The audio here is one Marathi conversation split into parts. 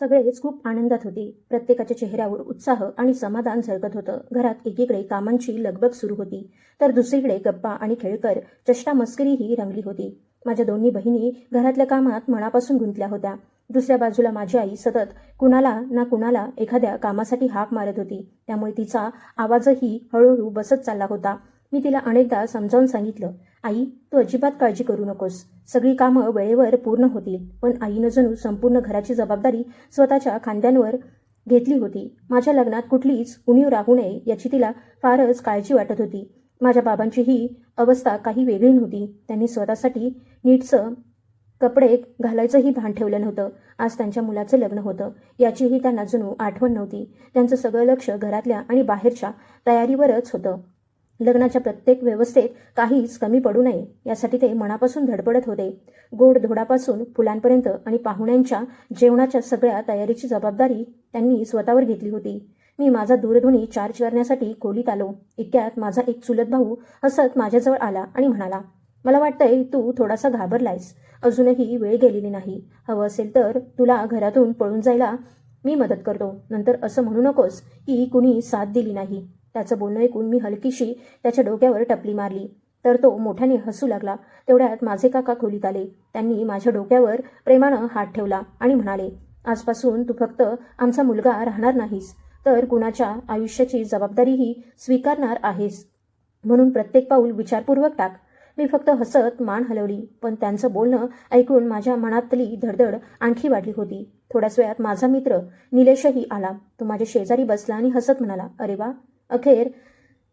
सगळेच खूप आनंदात होते. प्रत्येकाच्या चेहऱ्यावर उत्साह आणि समाधान झळकत होतं. घरात एकीकडे कामांची लगबग सुरू होती, तर दुसरीकडे गप्पा आणि खेळकर चेष्टा मस्करीही रंगली होती. माझ्या दोन्ही बहिणी घरातल्या कामात मनापासून गुंतल्या होत्या. दुसऱ्या बाजूला माझी आई सतत कुणाला ना कुणाला एखाद्या कामासाठी हाक मारत होती. त्यामुळे तिचा आवाजही हळूहळू बसत चालला होता. मी तिला अनेकदा समजावून सांगितलं, आई, तू अजिबात काळजी करू नकोस. सगळी कामं वेळेवर पूर्ण होतील. पण आईनं जणू संपूर्ण घराची जबाबदारी स्वतःच्या खांद्यांवर घेतली होती. माझ्या लग्नात कुठलीच उणीव राहू नये याची तिला फारच काळजी वाटत होती. माझ्या बाबांची ही अवस्था काही वेगळी नव्हती. त्यांनी स्वतःसाठी नीटसं कपडे घालायचंही भान ठेवलं नव्हतं. आज त्यांच्या मुलाचं लग्न होतं याचीही त्यांना जणू आठवण नव्हती. त्यांचं सगळं लक्ष घरातल्या आणि बाहेरच्या तयारीवरच होतं. लग्नाच्या प्रत्येक व्यवस्थेत काहीच कमी पडू नये यासाठी ते मनापासून धडपडत होते. गोडधोडापासून फुलांपर्यंत आणि पाहुण्यांच्या जेवणाच्या सगळ्या तयारीची जबाबदारी त्यांनी स्वतःवर घेतली होती. मी माझा दूरध्वनी चार्ज करण्यासाठी खोलीत आलो. इतक्यात माझा एक चुलत भाऊ हसत माझ्याजवळ आला आणि म्हणाला, मला वाटतंय तू थोडासा घाबरलायस. अजूनही वेळ गेलेली नाही. हवं असेल तर तुला घरातून पळून जायला मी मदत करतो. नंतर असं म्हणू नकोस की कुणी साथ दिली नाही. त्याचं बोलणं ऐकून मी हलकीशी त्याच्या डोक्यावर टपली मारली, तर तो मोठ्याने हसू लागला. तेवढ्यात माझे काका खोलीत आले. त्यांनी माझ्या डोक्यावर प्रेमानं हात ठेवला आणि म्हणाले, आजपासून तू फक्त आमचा मुलगा राहणार नाहीस, तर कुणाच्या आयुष्याची जबाबदारीही स्वीकारणार आहेस. म्हणून प्रत्येक पाऊल विचारपूर्वक टाक. मी फक्त हसत मान हलवली, पण त्यांचं बोलणं ऐकून माझ्या मनातली धडधड आणखी वाढली होती. थोड्याच वेळात माझा मित्र निलेशही आला. तो माझ्या शेजारी बसला आणि हसत म्हणाला, अरे वा, अखेर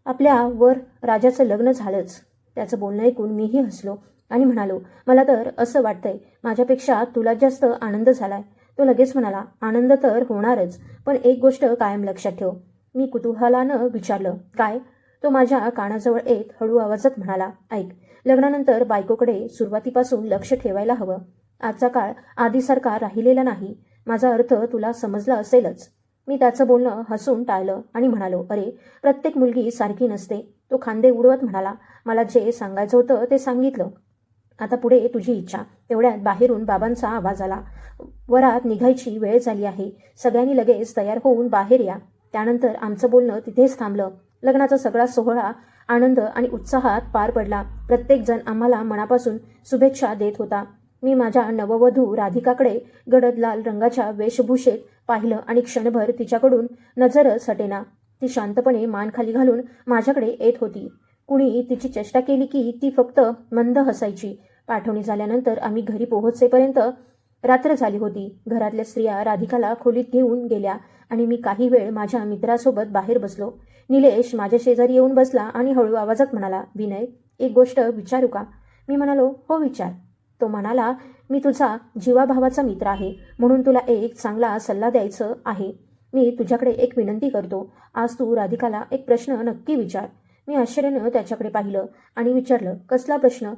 आपल्या वर राजाचं लग्न झालंच. त्याचं बोलणं ऐकून मीही हसलो आणि म्हणालो, मला तर असं वाटतंय माझ्यापेक्षा तुला जास्त आनंद झालाय. तो लगेच म्हणाला, आनंद तर होणारच, पण एक गोष्ट कायम लक्षात ठेव. मी कुतूहलानं विचारलं, काय? तो माझ्या कानाजवळ येत हळू आवाजात म्हणाला, ऐक, लग्नानंतर बायकोकडे सुरुवातीपासून लक्ष ठेवायला हवं. आजचा काळ आधीसारखा राहिलेला नाही. माझा अर्थ तुला समजला असेलच. मी त्याचं बोलणं हसून टाळलं आणि म्हणालो, अरे, प्रत्येक मुलगी सारखी नसते. तो खांदे उडवत म्हणाला, मला जे सांगायचं होतं ते सांगितलं. आता पुढे तुझी इच्छा. तेवढ्यात बाहेरून बाबांचा आवाज आला, वरात निघायची वेळ झाली आहे. सगळ्यांनी लगेच तयार होऊन बाहेर या. त्यानंतर आमचं बोलणं तिथेच थांबलं. लग्नाचा सगळा सोहळा आनंद आणि उत्साहात पार पडला. प्रत्येकजण आम्हाला मनापासून शुभेच्छा देत होता. मी माझ्या नववधू राधिकाकडे गडद लाल रंगाच्या वेशभूषेत पाहिलं आणि क्षणभर तिच्याकडून नजरच हटेना. ती शांतपणे मान खाली घालून माझ्याकडे येत होती. कुणी तिची चेष्टा केली की ती फक्त मंद हसायची. पाठवणी झाल्यानंतर आम्ही घरी पोहोचेपर्यंत रात्र झाली होती. घरातल्या स्त्रिया राधिकाला खोलीत घेऊन गेल्या आणि मी काही वेळ माझ्या मित्रासोबत बाहेर बसलो. निलेश माझ्या शेजारी येऊन बसला आणि हळू आवाजात म्हणाला, विनय, एक गोष्ट विचारू का? मी म्हणालो, हो विचार. तो म्हणाला, मी तुझा जीवाभावाचा मित्र आहे, म्हणून तुला एक चांगला सल्ला द्यायचं आहे. मी तुझ्याकडे एक विनंती करतो. आज तू राधिकाला एक प्रश्न नक्की विचार. मी आश्चर्यानं त्याच्याकडे पाहिलं आणि विचारलं, कसला प्रश्न?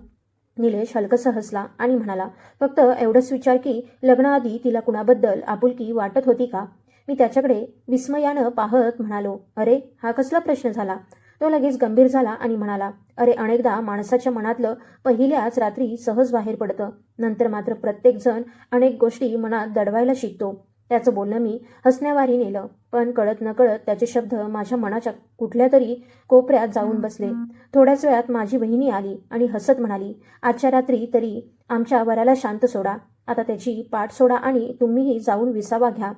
निलेश हलकसा हसला आणि म्हणाला, फक्त एवढंच विचार की लग्नाआधी तिला कुणाबद्दल आपुलकी वाटत होती का? मी त्याच्याकडे विस्मयानं पाहत म्हणालो, अरे, हा कसला प्रश्न झाला? तो लगेच गंभीर झाला आणि म्हणाला, अरे, अनेकदा माणसाच्या मनातलं पहिल्याच रात्री सहज बाहेर पडतं. नंतर मात्र प्रत्येकजण अनेक गोष्टी मनात दडवायला शिकतो. त्याचं बोलणं मी हसण्यावारी नेलं, पण कळत नकळत त्याचे शब्द माझ्या मनाच्या कुठल्या तरी कोपऱ्यात जाऊन बसले. थोड्याच वेळात माझी बहिणी आली आणि हसत म्हणाली, आजच्या रात्री तरी आमच्या वराला शांत सोडा. आता त्याची पाठ सोडा आणि तुम्हीही जाऊन विसावा घ्या.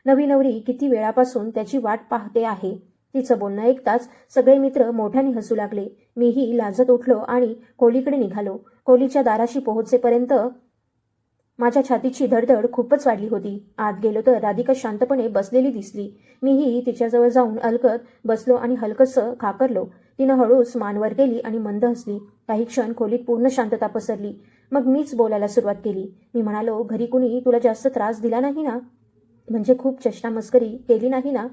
नवी नवरी किती वेळापासून त्याची वाट पाहते आहे. तिचं बोलणं ऐकताच सगळे मित्र मोठ्याने हसू लागले. मीही लाजत उठलो आणि खोलीकडे निघालो. खोलीच्या दाराशी पोहोचेपर्यंत माझ्या छातीची धडधड खूपच वाढली होती. आत गेलो तर राधिका शांतपणे बसलेली दिसली. मीही तिच्याजवळ जाऊन अलगद बसलो आणि हलकसं खाकरलो. तिनं हळूच मानवर केली आणि मंद हसली. काही क्षण खोलीत पूर्ण शांतता पसरली. मग मीच बोलायला सुरुवात केली. मी म्हणालो, घरी कुणी तुला जास्त त्रास दिला नाही ना? म्हणजे खूप चेष्टा मस्करी केली नाही ना?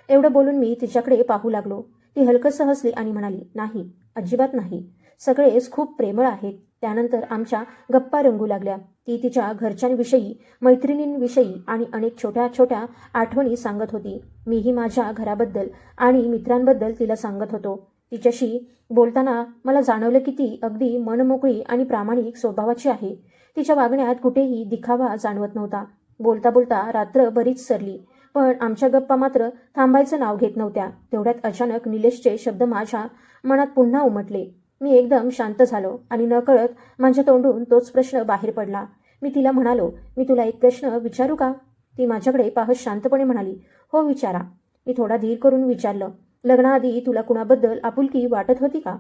एवढं बोलून मी तिच्याकडे पाहू लागलो. ती हलकसं हसली आणि म्हणाली, नाही, अजिबात नाही. सगळेच खूप प्रेमळ आहेत. त्यानंतर आमच्या गप्पा रंगू लागल्या. ती तिच्या घरच्यांविषयी, मैत्रिणींविषयी आणि अनेक छोट्या छोट्या आठवणी सांगत होती. मीही माझ्या घराबद्दल आणि मित्रांबद्दल तिला सांगत होतो. तिच्याशी बोलताना मला जाणवलं की ती अगदी मनमोकळी आणि प्रामाणिक स्वभावाची आहे. तिच्या वागण्यात कुठेही दिखावा जाणवत नव्हता. बोलता बोलता रात्र बरीच सरली, पण आमच्या गप्पा मात्र थांबायचं नाव घेत नव्हत्या. तेवढ्यात अचानक निलेशचे शब्द माझ्या मनात पुन्हा उमटले. मी एकदम शांत झालो आणि नकळत माझ्या तोंडून तोच प्रश्न बाहेर पडला. मी तिला म्हणालो, मी तुला एक प्रश्न विचारू का? ती माझ्याकडे पाहत शांतपणे म्हणाली, हो विचारा. मी थोडा धीर करून विचारलं, लग्नाआधी तुला कुणाबद्दल आपुलकी वाटत होती का?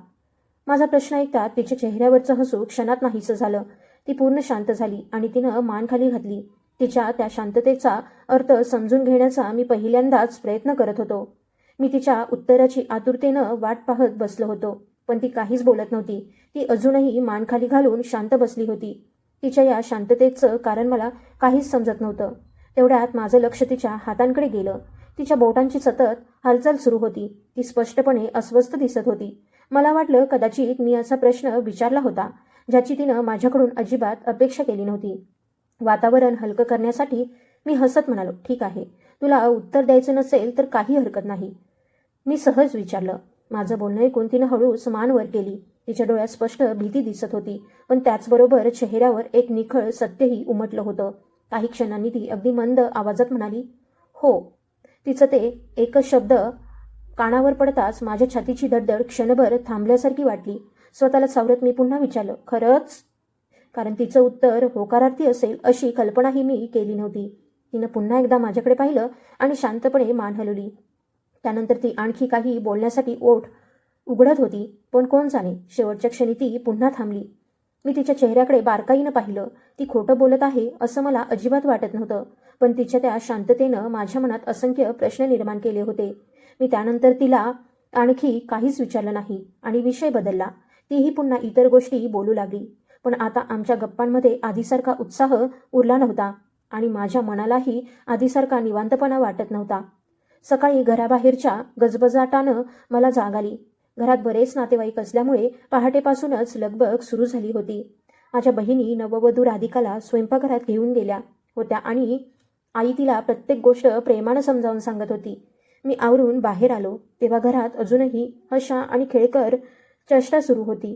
माझा प्रश्न ऐकता तिच्या चेहऱ्यावरचं हसू क्षणात नाहीसं झालं. ती पूर्ण शांत झाली आणि तिनं मान खाली घातली. तिच्या त्या शांततेचा अर्थ समजून घेण्याचा मी पहिल्यांदाच प्रयत्न करत होतो. मी तिच्या उत्तराची आतुरतेनं वाट पाहत बसलो होतो, पण ती काहीच बोलत नव्हती. ती अजूनही मान खाली घालून शांत बसली होती. तिच्या या शांततेचं कारण मला काहीच समजत नव्हतं. तेवढ्यात माझं लक्ष तिच्या हातांकडे गेलं. तिच्या बोटांची सतत हालचाल सुरू होती. ती स्पष्टपणे अस्वस्थ दिसत होती. मला वाटलं कदाचित मी असा प्रश्न विचारला होता ज्याची तिनं माझ्याकडून अजिबात अपेक्षा केली नव्हती. वातावरण हलकं करण्यासाठी मी हसत म्हणालो, ठीक आहे, तुला उत्तर द्यायचं नसेल तर काही हरकत नाही. मी सहज विचारलं. माझं बोलणं ऐकून तिनं हळूच मान वर केली. तिच्या डोळ्यात स्पष्ट भीती दिसत होती, पण त्याचबरोबर चेहऱ्यावर एक निखळ सत्यही उमटलं होतं. काही क्षणांनी ती अगदी मंद आवाजात म्हणाली, हो. तिचं ते एकच शब्द कानावर पडताच माझ्या छातीची धडधड क्षणभर थांबल्यासारखी वाटली. स्वतःला सावरत मी पुन्हा विचारलं, खरंच? कारण तिचं उत्तर होकारार्थी असेल अशी कल्पनाही मी केली नव्हती. तिनं पुन्हा एकदा माझ्याकडे पाहिलं आणि शांतपणे मान हलवली. त्यानंतर ती आणखी काही बोलण्यासाठी ओठ उघडत होती, पण कोण जाणे शेवटच्या क्षणी ती पुन्हा थांबली. मी तिच्या चेहऱ्याकडे बारकाईनं पाहिलं. ती खोटं बोलत आहे असं मला अजिबात वाटत नव्हतं, पण तिच्या त्या शांततेनं माझ्या मनात असंख्य प्रश्न निर्माण केले होते. मी त्यानंतर तिला आणखी काहीच विचारलं नाही आणि विषय बदलला. तीही पुन्हा इतर गोष्टी बोलू लागली, पण आता आमच्या गप्पांमध्ये आधीसारखा उत्साह उरला नव्हता आणि माझ्या मनालाही आधीसारखा निवांतपणा वाटत नव्हता. सकाळी घराबाहेरच्या गजबजाटानं मला जाग आली. घरात बरेच नातेवाईक असल्यामुळे पहाटेपासूनच लगबग सुरू झाली होती. माझ्या बहिणी नववधू राधिकाला स्वयंपाकघरात घेऊन गेल्या होत्या आणि आई तिला प्रत्येक गोष्ट प्रेमानं समजावून सांगत होती. मी आवरून बाहेर आलो तेव्हा घरात अजूनही हशा आणि खेळकर चेष्टा सुरू होती.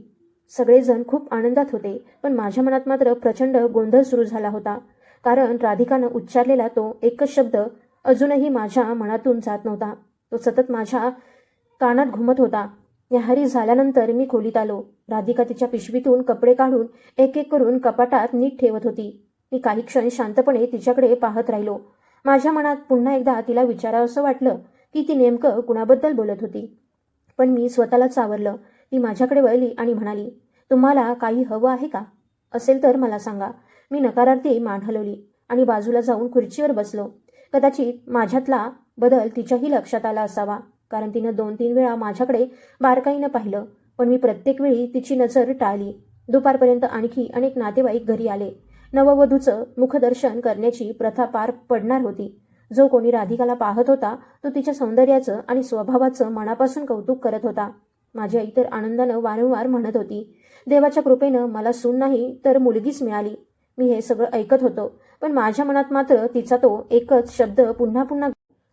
सगळेजण खूप आनंदात होते, पण माझ्या मनात मात्र प्रचंड गोंधळ सुरू झाला होता. कारण राधिकानं उच्चारलेला तो एकच शब्द अजूनही माझ्या मनातून जात नव्हता. तो सतत माझ्या कानात घुमत होता. न्याहारी झाल्यानंतर मी खोलीत आलो. राधिका तिच्या पिशवीतून कपडे काढून एक एक करून कपाटात नीट ठेवत होती. मी काही क्षण शांतपणे तिच्याकडे पाहत राहिलो. माझ्या मनात पुन्हा एकदा तिला विचारावंसं वाटलं की ती नेमकं कुणाबद्दल बोलत होती, पण मी स्वतःला सावरलं. ती माझ्याकडे वळली आणि म्हणाली, तुम्हाला काही हवं आहे का? असेल तर मला सांगा. मी नकारार्थी मान हलवली आणि बाजूला जाऊन खुर्चीवर बसलो. कदाचित माझ्यातला बदल तिच्याही लक्षात आला असावा, कारण तिनं 2-3 वेळा माझ्याकडे बारकाईनं पाहिलं, पण मी प्रत्येक वेळी तिची नजर टाळली. दुपारपर्यंत आणखी अनेक नातेवाईक घरी आले. नववधूचं मुखदर्शन करण्याची प्रथा पार पडणार होती. जो कोणी राधिकाला पाहत होता तो तिच्या सौंदर्याचं आणि स्वभावाचं मनापासून कौतुक करत होता. माझी आई तर आनंदानं वारंवार म्हणत होती, देवाच्या कृपेनं मला सून नाही तर मुलगीच मिळाली. मी हे सगळं ऐकत होतो, पण माझ्या मनात मात्र तिचा तो एकच शब्द पुन्हा पुन्हा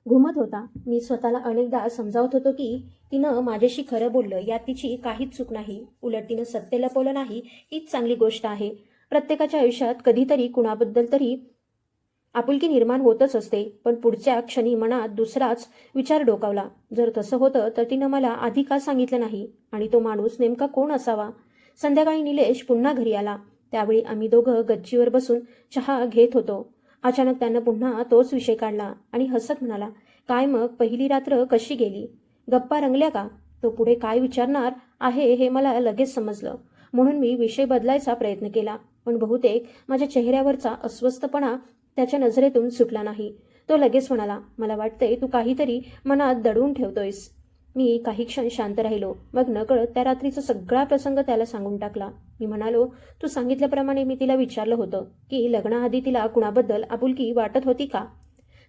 घुमत होता. मी स्वतःला अनेकदा समजावत होतो की तिनं माझ्याशी खरं बोललं यात तिची काहीच चूक नाही. उलट तिनं सत्य लपवलं नाही हीच चांगली गोष्ट आहे. प्रत्येकाच्या आयुष्यात कधीतरी कुणाबद्दल तरी आपुलकी निर्माण होतच असते, पण पुढच्या क्षणी मनात दुसराच विचार डोकावला. जर तसं होतं तर तिनं मला आधी का सांगितलं नाही आणि तो माणूस नेमका कोण असावा? संध्याकाळी निलेश पुन्हा घरी आला. त्यावेळी आम्ही दोघं गच्चीवर बसून चहा घेत होतो. अचानक त्यानं पुन्हा तोच विषय काढला आणि हसत म्हणाला, काय मग पहिली रात्र कशी गेली? गप्पा रंगल्या का? तो पुढे काय विचारणार आहे हे मला लगेच समजलं, म्हणून मी विषय बदलायचा प्रयत्न केला, पण बहुतेक माझ्या चेहऱ्यावरचा अस्वस्थपणा त्याच्या नजरेतून सुटला नाही. तो लगेच म्हणाला, मला वाटतंय तू काहीतरी मनात दडवून ठेवतोयस. मी काही क्षण शांत राहिलो. मग नकळत त्या रात्रीचा सगळा प्रसंग त्याला सांगून टाकला. मी म्हणालो, तू सांगितल्याप्रमाणे मी तिला विचारलं होतं की लग्नाआधी तिला कुणाबद्दल आपुलकी वाटत होती का?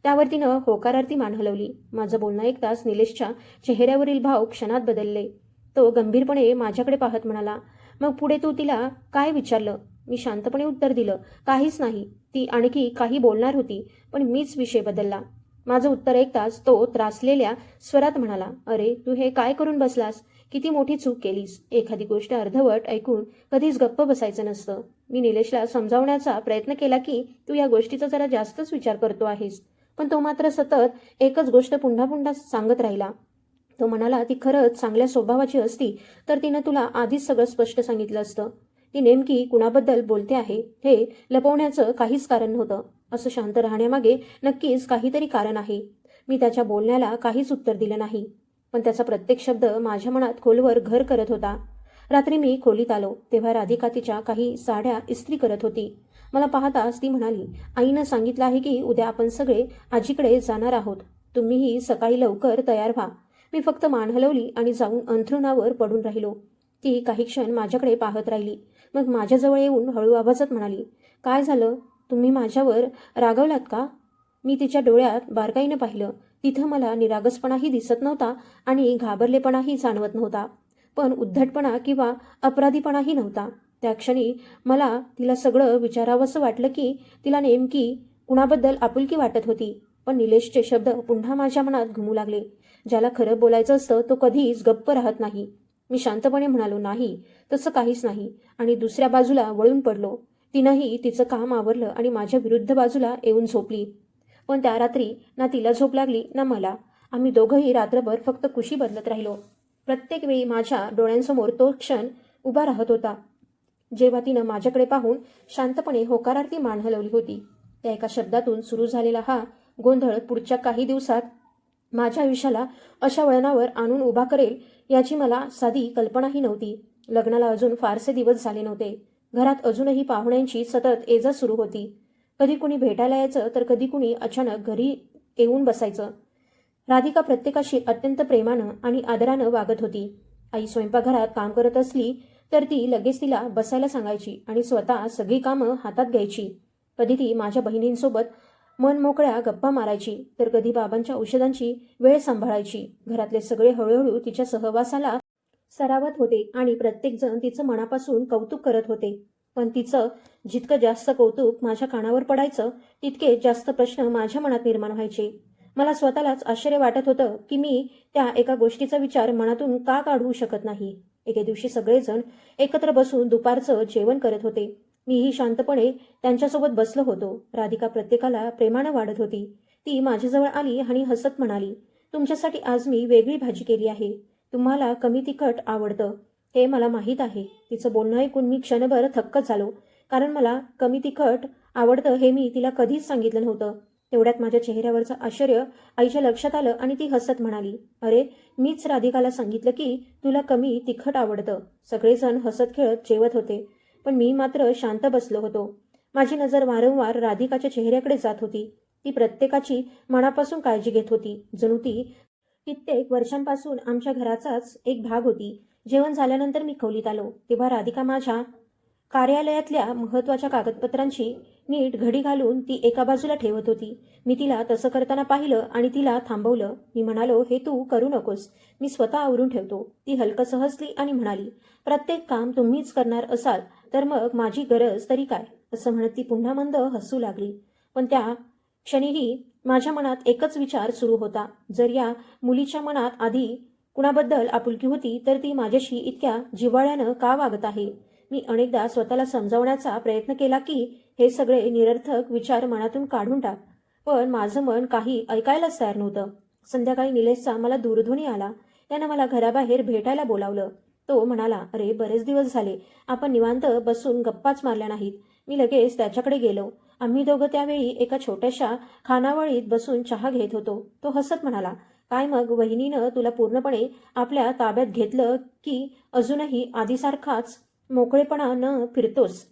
त्यावर तिनं होकारार्थी मान हलवली. माझं बोलणं ऐकताच निलेशच्या चेहऱ्यावरील भाव क्षणात बदलले. तो गंभीरपणे माझ्याकडे पाहत म्हणाला, मग पुढे तू तिला काय विचारलं? मी शांतपणे उत्तर दिलं, काहीच नाही. ती आणखी काही बोलणार होती, पण मीच विषय बदलला. माझं उत्तर ऐकताच तो त्रासलेल्या स्वरात म्हणाला, अरे तू हे काय करून बसलास? किती मोठी चूक केलीस. एखादी गोष्ट अर्धवट ऐकून कधीच गप्प बसायचं नसतं. मी निलेशला समजावण्याचा प्रयत्न केला की तू या गोष्टीचा जरा जास्तच विचार करतो आहेस, पण तो मात्र सतत एकच गोष्ट पुन्हा पुन्हा सांगत राहिला. तो म्हणाला, ती खरंच चांगल्या स्वभावाची असती तर तिनं तुला आधीच सगळं स्पष्ट सांगितलं असतं. ती नेमकी कुणाबद्दल बोलते आहे हे लपवण्याचं काहीच कारण नव्हतं. असं शांत राहण्यामागे नक्कीच काहीतरी कारण आहे. मी त्याच्या बोलण्याला काहीच उत्तर दिलं नाही, पण त्याचा प्रत्येक शब्द माझ्या मनात खोलवर घर करत होता. रात्री मी खोलीत आलो तेव्हा राधिका तिच्या काही साड्या इस्त्री करत होती. मला पाहताच ती म्हणाली, आईनं सांगितलं आहे की उद्या आपण सगळे आजीकडे जाणार आहोत. तुम्हीही सकाळी लवकर तयार व्हा. मी फक्त मान हलवली आणि जाऊन अंथरुणावर पडून राहिलो. ती काही क्षण माझ्याकडे पाहत राहिली. मग माझ्याजवळ येऊन हळू आवाजात म्हणाली, काय झालं? तुम्ही माझ्यावर रागवलात का? मी तिच्या डोळ्यात बारकाईनं पाहिलं. तिथं मला निरागसपणाही दिसत नव्हता आणि घाबरलेपणाही जाणवत नव्हता, पण उद्धटपणा किंवा अपराधीपणाही नव्हता. त्या क्षणी मला तिला सगळं विचारावंसं वाटलं की तिला नेमकी कुणाबद्दल आपुलकी वाटत होती. पण निलेशचे शब्द पुन्हा माझ्या मनात घुमू लागले. ज्याला खरं बोलायचं असतं तो कधीच गप्प राहत नाही. मी शांतपणे म्हणालो, नाही, तसं काहीच नाही, आणि दुसऱ्या बाजूला वळून पडलो. तिनंही तिचं काम आवरलं आणि माझ्या विरुद्ध बाजूला येऊन झोपली. पण त्या रात्री ना तिला झोप लागली ना मला. आम्ही दोघंही रात्रभर फक्त कुशी बदलत राहिलो. प्रत्येक वेळी माझ्या डोळ्यांसमोर तो क्षण उभा राहत होता जेव्हा तिनं माझ्याकडे पाहून शांतपणे होकारार्थी मान हलवली होती. त्या एका शब्दातून सुरू झालेला हा गोंधळ पुढच्या काही दिवसात माझ्या आयुष्याला अशा वळणावर आणून उभा करेल याची मला साधी कल्पनाही नव्हती. लग्नाला अजून फारसे दिवस झाले नव्हते. घरात अजूनही पाहुण्यांची सतत ये-जा सुरू होती. कधी कुणी भेटायला यायचं तर कधी कुणी अचानक घरी येऊन बसायचं. राधिका प्रत्येकाशी अत्यंत प्रेमानं आणि आदरानं वागत होती. आई स्वयंपाकघरात काम करत असली तर ती लगेच तिला बसायला सांगायची आणि स्वतः सगळी कामं हातात घ्यायची. कधी ती माझ्या बहिणींसोबत मन मोकळ्या गप्पा मारायची तर कधी बाबांच्या औषधांची वेळ सांभाळायची. घरातले सगळे हळूहळू तिच्या सहवासाला सरावत होते आणि प्रत्येकजण तिचं मनापासून कौतुक करत होते. पण तिचं जितकं जास्त कौतुक माझ्या कानावर पडायचं तितके जास्त प्रश्न माझ्या मनात निर्माण व्हायचे. मला स्वतःलाच आश्चर्य वाटत होतं की मी त्या एका गोष्टीचा विचार मनातून का काढू शकत नाही. एके दिवशी सगळेजण एकत्र बसून दुपारचं जेवण करत होते. मीही शांतपणे त्यांच्यासोबत बसलो होतो. राधिका प्रत्येकाला प्रेमानं वाढत होती. ती माझ्याजवळ आली आणि हसत म्हणाली, तुमच्यासाठी आज मी वेगळी भाजी केली आहे. तुम्हाला कमी तिखट आवडतं हे मला माहीत आहे. तिचं बोलणं ऐकून मी क्षणभर थक्क झालो, कारण मला कमी तिखट आवडतं हे मी तिला कधीच सांगितलं नव्हतं. तेवढ्यात माझ्या चेहऱ्यावरचं आश्चर्य आईच्या लक्षात आलं आणि ती हसत म्हणाली, अरे, मीच राधिकाला सांगितलं की तुला कमी तिखट आवडतं. सगळेजण हसत खेळत जेवत होते, पण मी मात्र शांत बसलो होतो. माझी नजर वारंवार राधिकाच्या चेहऱ्याकडे जात होती. ती प्रत्येकाची मनापासून काळजी घेत होती. जणू ती कित्येक वर्षांपासून आमच्या घराचाच एक भाग होती. जेवण झाल्यानंतर मी खोलीत आलो तेव्हा राधिका माझ्या कार्यालयातल्या महत्त्वाच्या कागदपत्रांची नीट घडी घालून ती एका बाजूला ठेवत होती. मी तिला तसं करताना पाहिलं आणि तिला थांबवलं. मी म्हणालो, हे तू करू नकोस, मी स्वतः आवरून ठेवतो. ती हलकसं हसली आणि म्हणाली, प्रत्येक काम तुम्हीच करणार असाल तर मग माझी गरज तरी काय? असं म्हणत ती पुन्हा मंद हसू लागली. पण त्या क्षणीही माझ्या मनात एकच विचार सुरू होता, जर या मुलीच्या मनात आधी कुणाबद्दल आपुलकी होती तर ती माझ्याशी इतक्या जिव्हाळ्यानं का वागत आहे? मी अनेकदा स्वतःला समजावण्याचा प्रयत्न केला की हे सगळे निरर्थक विचार मनातून काढून टाक, पण माझं मन काही ऐकायलाच तयार नव्हतं. संध्याकाळी निलेशचा मला दूरध्वनी आला. त्यानं मला घराबाहेर भेटायला बोलावलं. तो म्हणाला, अरे, बरेच दिवस झाले आपण निवांत बसून गप्पाच मारल्या नाहीत. मी लगेच त्याच्याकडे गेलो. आम्ही दोघं त्यावेळी एका छोट्याशा खानावळीत बसून चहा घेत होतो. तो हसत म्हणाला, काय मग, वहिनीनं तुला पूर्णपणे आपल्या ताब्यात घेतलं की अजूनही आधीसारखाच मोकळेपणानं फिरतोस?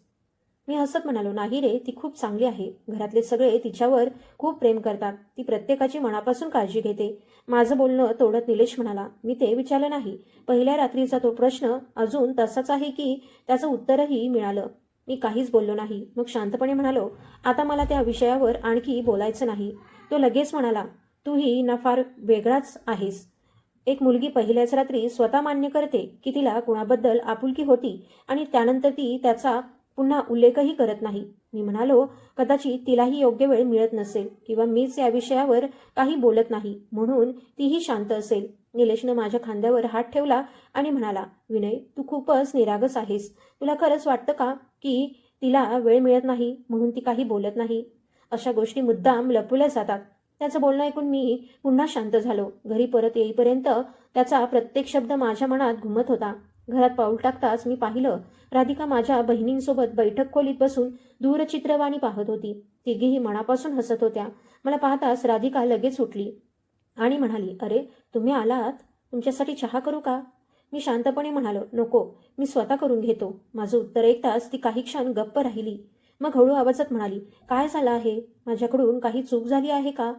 मी हसत म्हणालो, नाही रे, ती खूप चांगली आहे. घरातले सगळे तिच्यावर खूप प्रेम करतात. ती प्रत्येकाची मनापासून काळजी घेते. माझं बोलणं तोडत निलेश म्हणाला, मी ते विचारलं नाही. पहिल्या रात्रीचा तो प्रश्न अजून तसाच आहे की त्याचं उत्तरही मिळालं? मी काहीच बोललो नाही. मग शांतपणे म्हणालो, आता मला त्या विषयावर आणखी बोलायचं नाही. तो लगेच म्हणाला, तूही ना फार वेगळाच आहेस. एक मुलगी पहिल्याच रात्री स्वतः मान्य करते की तिला कुणाबद्दल आपुलकी होती आणि त्यानंतर ती त्याचा पुन्हा उल्लेखही करत नाही. मी म्हणालो, कदाचित तिलाही योग्य वेळ मिळत नसेल किंवा मीच या विषयावर काही बोलत नाही म्हणून तीही शांत असेल. निलेशनं माझ्या खांद्यावर हात ठेवला आणि म्हणाला, विनय, तू खूपच निरागस आहेस. तुला खरंच वाटतं का की तिला वेळ मिळत नाही म्हणून ती काही बोलत नाही? अशा गोष्टी मुद्दाम लपवल्या जातात. त्याचं बोलणं ऐकून मी पुन्हा शांत झालो. घरी परत येईपर्यंत त्याचा प्रत्येक शब्द माझ्या मनात घुमत होता. घरात पाऊल टाकताच मी पाहिलं, राधिका माझ्या बहिणींसोबत बैठक खोलीत बसून दूरचित्रवाणी पाहत होती. तिघीही मनापासून हसत होत्या. मला पाहताच राधिका लगेच उठली आणि म्हणाली, अरे, तुम्ही आलात? तुमच्यासाठी चहा करू का? मी शांतपणे म्हणालो, नको, मी स्वतः करून घेतो. माझं उत्तर ऐकताच ती काही क्षण गप्प राहिली. मग हळू आवाजात म्हणाली, काय झालं आहे? माझ्याकडून काही चूक झाली आहे का?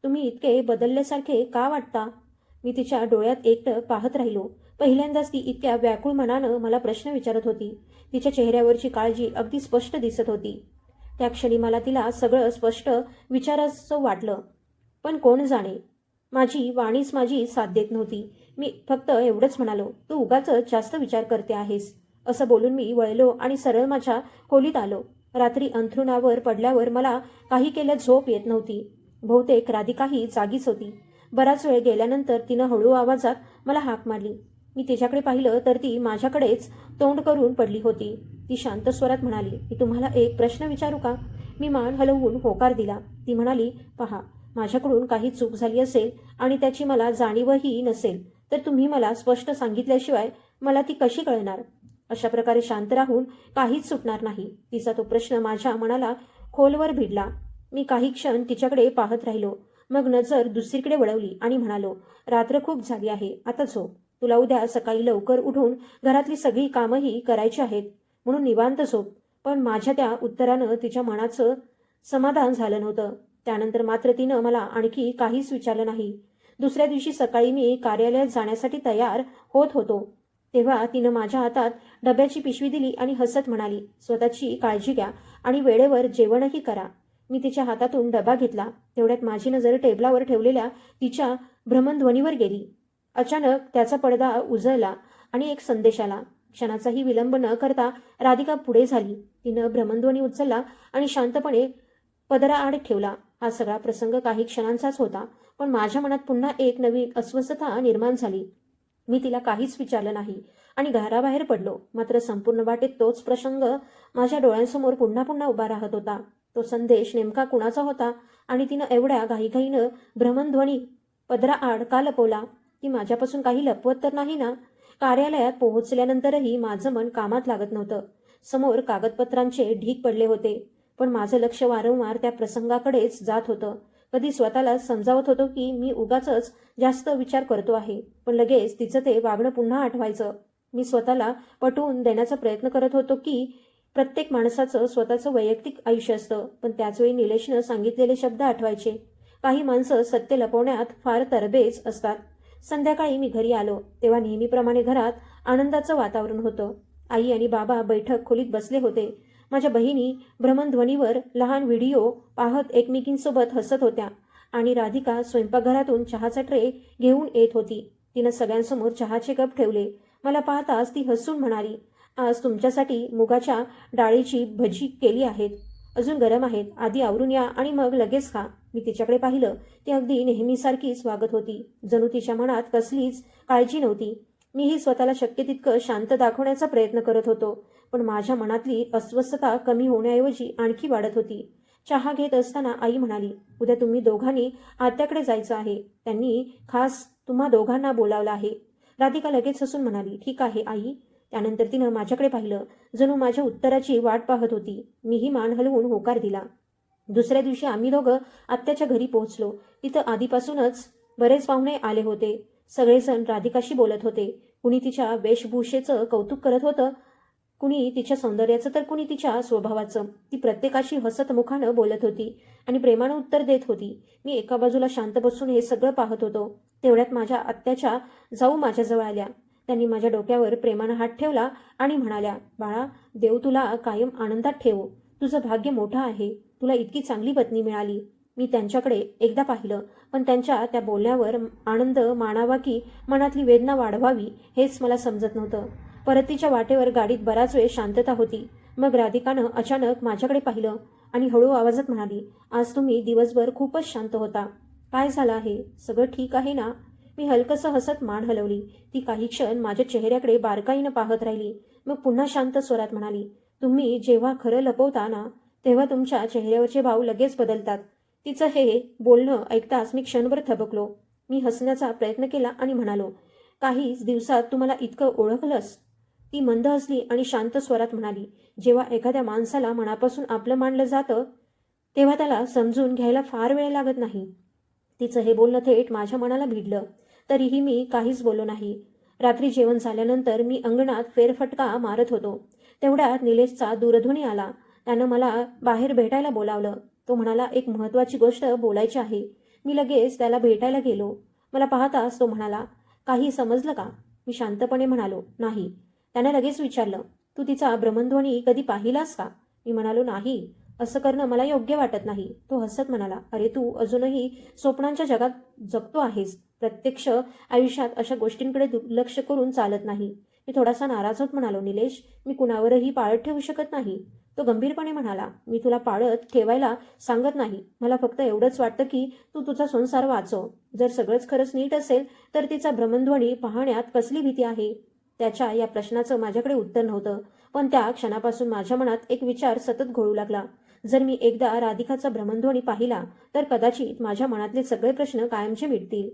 तुम्ही इतके बदलल्यासारखे का वाटता? मी तिच्या डोळ्यात एकटक पाहत राहिलो. पहिल्यांदाच ती इतक्या व्याकुळ मनानं मला प्रश्न विचारत होती. तिच्या चेहऱ्यावरची काळजी अगदी स्पष्ट दिसत होती. त्या क्षणी मला तिला सगळं स्पष्ट विचारावंसं वाटलं. पण कोण जाणे, माझी साथ देत नव्हती. मी फक्त एवढंच म्हणालो, तू उगाचच जास्त विचार करते आहेस. असं बोलून मी वळलो आणि सरळ माझ्या खोलीत आलो. रात्री अंथरुणावर पडल्यावर मला काही केल्या झोप येत नव्हती. बहुतेक राधिकाही जागीच होती. बराच वेळ गेल्यानंतर तिनं हळू आवाजात मला हाक मारली. मी तिच्याकडे पाहिलं तर ती माझ्याकडेच तोंड करून पडली होती. ती शांत स्वरात म्हणाली, मी तुम्हाला एक प्रश्न विचारू का? मी मान हलवून होकार दिला. ती म्हणाली, पहा, माझ्याकडून काही चूक झाली असेल आणि त्याची मला जाणीवही नसेल तर तुम्ही मला स्पष्ट सांगितल्याशिवाय मला ती कशी कळणार? अशा प्रकारे शांत राहून काहीच सुटणार नाही. तिचा तो प्रश्न माझ्या मनाला खोलवर भिडला. मी काही क्षण तिच्याकडे पाहत राहिलो. मग नजर दुसरीकडे वळवली आणि म्हणालो, रात्र खूप झाली आहे, आता झोप. तुला उद्या सकाळी लवकर उठून घरातली सगळी कामंही करायची आहेत, म्हणून निवांत झोप. पण माझ्या त्या उत्तरानं तिच्या मनाचं समाधान झालं नव्हतं. त्यानंतर मात्र तिनं मला आणखी काहीच विचारलं नाही. दुसऱ्या दिवशी सकाळी मी कार्यालयात जाण्यासाठी तयार होत होतो तेव्हा तिनं माझ्या हातात डब्याची पिशवी दिली आणि हसत म्हणाली, स्वतःची काळजी घ्या आणि वेळेवर जेवणही करा. मी तिच्या हातातून डबा घेतला. तेवढ्यात माझी नजर टेबलावर ठेवलेल्या तिच्या भ्रमणध्वनीवर गेली. अचानक त्याचा पडदा उजळला आणि एक संदेश आला. क्षणाचाही विलंब न करता राधिका पुढे झाली. तिनं भ्रमणध्वनी उचलला आणि शांतपणे पदराआड ठेवला. हा सगळा प्रसंग काही क्षणांचाच होता, पण माझ्या मनात पुन्हा एक नवीन अस्वस्थता निर्माण झाली. मी तिला काहीच विचारलं नाही आणि घराबाहेर पडलो. मात्र संपूर्ण वाटेत तोच प्रसंग माझ्या डोळ्यांसमोर पुन्हा पुन्हा उभा राहत होता. तो संदेश नेमका कुणाचा होता आणि तिनं एवढ्या घाईघाईनं भ्रमणध्वनी पदराआड का लपवला? ती माझ्यापासून काही लपवत तर नाही ना? कार्यालयात पोहोचल्यानंतरही माझं मन कामात लागत नव्हतं. समोर कागदपत्रांचे ढीग पडले होते, पण माझं लक्ष वारंवार त्या प्रसंगाकडेच जात होतं. कधी स्वतःला समजावत होतो की मी उगाचच जास्त विचार करतो आहे, पण लगेच तिचं ते वागणं पुन्हा आठवायचं. मी स्वतःला पटवून देण्याचा प्रयत्न करत होतो की प्रत्येक माणसाचं स्वतःचं वैयक्तिक आयुष्य असतं, पण त्याचवेळी निलेशनं सांगितलेले शब्द आठवायचे. काही माणसं सत्य लपवण्यात फार तरबेज असतात. संध्याकाळी मी घरी आलो तेव्हा नेहमीप्रमाणे घरात आनंदाचं वातावरण होतं. आई आणि बाबा बैठक खोलीत बसले होते. माझ्या बहिणी भ्रमणध्वनीवर लहान व्हिडिओ पाहत एकमेकींसोबत हसत होत्या आणि राधिका स्वयंपाकघरातून चहाचा ट्रे घेऊन येत होती. तिनं सगळ्यांसमोर चहाचे कप ठेवले. मला पाहताच ती हसून म्हणाली, आज तुमच्यासाठी मुगाच्या डाळीची भजी केली आहेत. अजून गरम आहेत. आधी आवरून या आणि मग लगेच खा. मी तिच्याकडे पाहिलं. ती अगदी नेहमीसारखीच वागत होती. जणू तिच्या मनात कसलीच काळजी नव्हती. मीही स्वतःला शक्य तितकं शांत दाखवण्याचा प्रयत्न करत होतो, पण माझ्या मनातली अस्वस्थता कमी होण्याऐवजी आणखी वाढत होती. चहा घेत असताना आई म्हणाली, उद्या तुम्ही दोघांनी आत्याकडे जायचं आहे. त्यांनी खास तुम्हा दोघांना बोलावलं आहे. राधिका लगेच हसून म्हणाली, ठीक आहे आई. त्यानंतर तिनं माझ्याकडे पाहिलं. जणू माझ्या उत्तराची वाट पाहत होती. मीही मान हलवून होकार दिला. दुसऱ्या दिवशी आम्ही दोघं आत्याच्या घरी पोहोचलो. तिथं आधीपासूनच बरेच पाहुणे आले होते. सगळेजण राधिकाशी बोलत होते. कुणी तिच्या वेशभूषेचं कौतुक करत होतं, कुणी तिच्या सौंदर्याचं तर कुणी तिच्या स्वभावाचं. ती प्रत्येकाशी हसत मुखानं बोलत होती आणि प्रेमानं उत्तर देत होती. मी एका बाजूला शांत बसून हे सगळं पाहत होतो. तेवढ्यात माझ्या आत्याच्या जाऊ माझ्याजवळ आल्या. त्यांनी माझ्या डोक्यावर प्रेमानं हात ठेवला आणि म्हणाल्या, बाळा, देव तुला कायम आनंदात ठेवो. तुझं भाग्य मोठं आहे. तुला इतकी चांगली पत्नी मिळाली. मी त्यांच्याकडे एकदा पाहिलं, पण त्यांच्या त्या बोलण्यावर आनंद मानावा की मनातली वेदना वाढवावी हेच मला समजत नव्हतं. परतीच्या वाटेवर गाडीत बराच वेळ शांतता होती. मग राधिकानं अचानक माझ्याकडे पाहिलं आणि हळू आवाजात म्हणाली, आज तुम्ही दिवसभर खूपच शांत होता. काय झालं आहे? सगळं ठीक आहे ना? मी हलकसं हसत मान हलवली. ती काही क्षण माझ्या चेहऱ्याकडे बारकाईनं पाहत राहिली. मग पुन्हा शांत स्वरात म्हणाली, तुम्ही जेव्हा खरं लपवता ना, तेव्हा तुमच्या चेहऱ्यावरचे भाव लगेच बदलतात. तिचं हे बोलणं ऐकताच मी क्षणभर थबकलो. मी हसण्याचा प्रयत्न केला आणि म्हणालो, काहीच दिवसात तू मला इतकं ओळखलंस? ती मंद हसली आणि शांत स्वरात म्हणाली, जेव्हा एखाद्या माणसाला मनापासून आपलं मानलं जातं, तेव्हा त्याला समजून घ्यायला फार वेळ लागत नाही. तिचं हे बोलणं थेट माझ्या मनाला भिडलं. तरीही मी काहीच बोललो नाही. रात्री जेवण झाल्यानंतर मी अंगणात फेरफटका मारत होतो. तेवढ्यात निलेशचा दूरध्वनी आला. त्यानं मला बाहेर भेटायला बोलावलं. तो म्हणाला, एक महत्त्वाची गोष्ट बोलायची आहे. मी लगेच त्याला भेटायला गेलो. मला पाहताच तो म्हणाला, काही समजलं का? मी शांतपणे म्हणालो, नाही. त्याने लगेच विचारलं, तू तिचा भ्रमणध्वनी कधी पाहिलास का? मी म्हणालो, नाही. असं करणं मला योग्य वाटत नाही. तो हसत म्हणाला, अरे तू अजूनही स्वप्नांच्या जगात जगतो आहेस. प्रत्यक्ष आयुष्यात अशा गोष्टींकडे दुर्लक्ष करून चालत नाही. मी थोडासा नाराज होत म्हणालो, निलेश, मी कुणावरही पाळत ठेवू शकत नाही. तो गंभीरपणे म्हणाला, मी तुला पाळत ठेवायला सांगत नाही. मला फक्त एवढंच वाटतं की तू तुझा संसार वाचव. जर सगळंच खरंच नीट असेल तर तिचा भ्रमणध्वनी पाहण्यात कसली भीती आहे? त्याच्या या प्रश्नाचं माझ्याकडे उत्तर नव्हतं. पण त्या क्षणापासून माझ्या मनात एक विचार सतत घोळू लागला. जर मी एकदा राधिकाचा भ्रमणध्वनी पाहिला तर कदाचित माझ्या मनातले सगळे प्रश्न कायमचे मिटतील.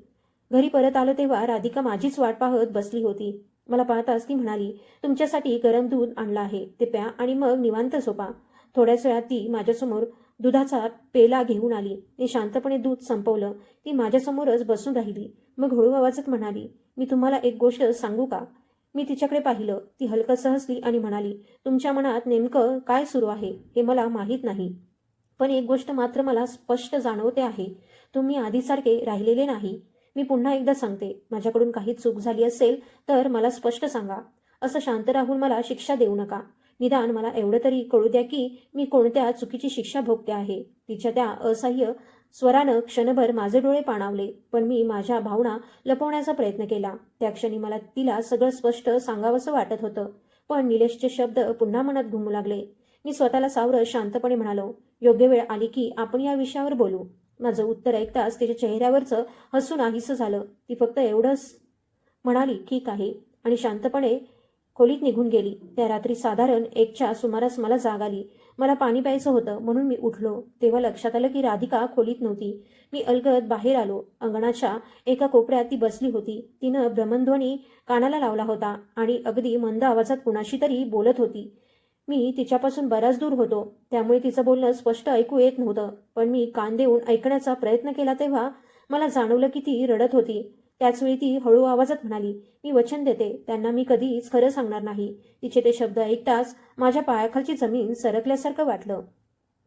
घरी परत आलो तेव्हा राधिका माझीच वाट पाहत बसली होती. मला पाहताच ती म्हणाली, तुमच्यासाठी गरम दूध आणलं आहे, ते प्या आणि मग निवांत झोपा. थोड्याच वेळात ती माझ्यासमोर दुधाचा पेला घेऊन आली. मी शांतपणे दूध संपवलं. ती माझ्यासमोरच बसून राहिली. मग हळू आवाजात म्हणाली, मी तुम्हाला एक गोष्ट सांगू का? मी तिच्याकडे पाहिलं. ती हलकसं हसली आणि म्हणाली, तुमच्या मनात नेमकं काय सुरू आहे हे मला माहीत नाही. पण एक गोष्ट मात्र मला स्पष्ट जाणवते आहे, तुम्ही आधीसारखे राहिलेले नाही. मी पुन्हा एकदा सांगते, माझ्याकडून काही चूक झाली असेल तर मला स्पष्ट सांगा. असं शांत राहून मला शिक्षा देऊ नका. निदान मला एवढं तरी कळू द्या की मी कोणत्या चुकीची शिक्षा भोगते आहे. तिच्या त्या असह्य स्वरानं क्षणभर माझे डोळे पाणावले. पण मी माझ्या भावना लपवण्याचा प्रयत्न केला. त्या क्षणी मला तिला सगळं स्पष्ट सांगावंसं वाटत होतं. पण निलेशचे शब्द पुन्हा मनात घुमू लागले. मी स्वतःला सावरत शांतपणे म्हणालो, योग्य वेळ आली की आपण या विषयावर बोलू. माझं उत्तर ऐकताच तिच्या चेहऱ्यावरचं हसू नाहीसं झालं. ती फक्त एवढंच म्हणाली, ठीक आहे, आणि शांतपणे खोलीत निघून गेली. त्या रात्री साधारण 1च्या सुमारास मला जाग आली. मला पाणी प्यायचं होतं म्हणून मी उठलो. तेव्हा लक्षात आलं की राधिका खोलीत नव्हती. मी अलगद बाहेर आलो. अंगणाच्या एका कोपऱ्यात ती बसली होती. तिनं भ्रमणध्वनी कानाला लावला होता आणि अगदी मंद आवाजात कुणाशी तरी बोलत होती. मी तिच्यापासून बराच दूर होतो, त्यामुळे तिचं बोलणं स्पष्ट ऐकू येत नव्हतं. पण मी कान देऊन ऐकण्याचा प्रयत्न केला तेव्हा मला जाणवलं की ती रडत होती. त्याचवेळी ती हळू आवाजात म्हणाली, मी वचन देते, त्यांना मी कधीच खरं सांगणार नाही. तिचे ते शब्द ऐकताच माझ्या पायाखालची जमीन सरकल्यासारखं वाटलं.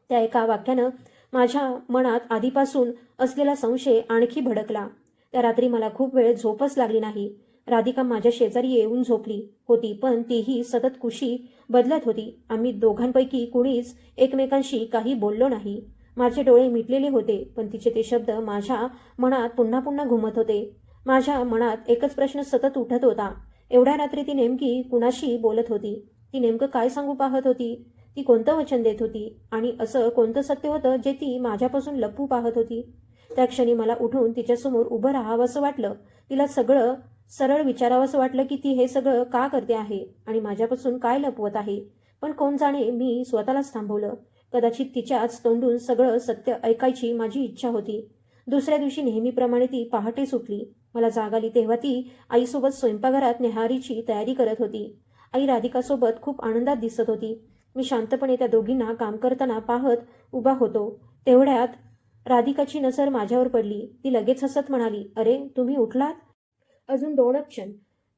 त्या एका वाक्यानं माझ्या मनात आधीपासून असलेला संशय आणखी भडकला. त्या रात्री मला खूप वेळ झोपच लागली नाही. राधिका माझ्या शेजारी येऊन झोपली होती, पण तीही सतत कुशी बदलत होती. आम्ही दोघांपैकी कुणीच एकमेकांशी काही बोललो नाही. माझे डोळे मिटलेले होते, पण तिचे ते शब्द माझ्या मनात पुन्हा पुन्हा घुमत होते. माझ्या मनात एकच प्रश्न सतत उठत होता, एवढ्या रात्री ती नेमकी कुणाशी बोलत होती? ती नेमकं काय सांगू पाहत होती? ती कोणतं वचन देत होती? आणि असं कोणतं सत्य होतं जे ती माझ्यापासून लपवू पाहत होती? त्या क्षणी मला उठून तिच्यासमोर उभं राहावंसं वाटलं. तिला सगळं सरळ विचारावंसं वाटलं की ती हे सगळं का करते आहे आणि माझ्यापासून काय लपवत आहे. पण कोण जाणे, मी स्वतःलाच थांबवलं. कदाचित तिच्याच तोंडून सगळं सत्य ऐकायची माझी इच्छा होती. दुसऱ्या दिवशी नेहमीप्रमाणे ती पहाटे सुटली. मला जाग आली तेव्हा ती आईसोबत स्वयंपाकघरात न्याहारीची तयारी करत होती. आई राधिकासोबत खूप आनंदात दिसत होती. मी शांतपणे त्या दोघींना काम करताना पाहत उभा होतो. तेवढ्यात राधिकाची नजर माझ्यावर पडली. ती लगेच हसत म्हणाली, अरे तुम्ही उठलात? अजून 2 क्षण,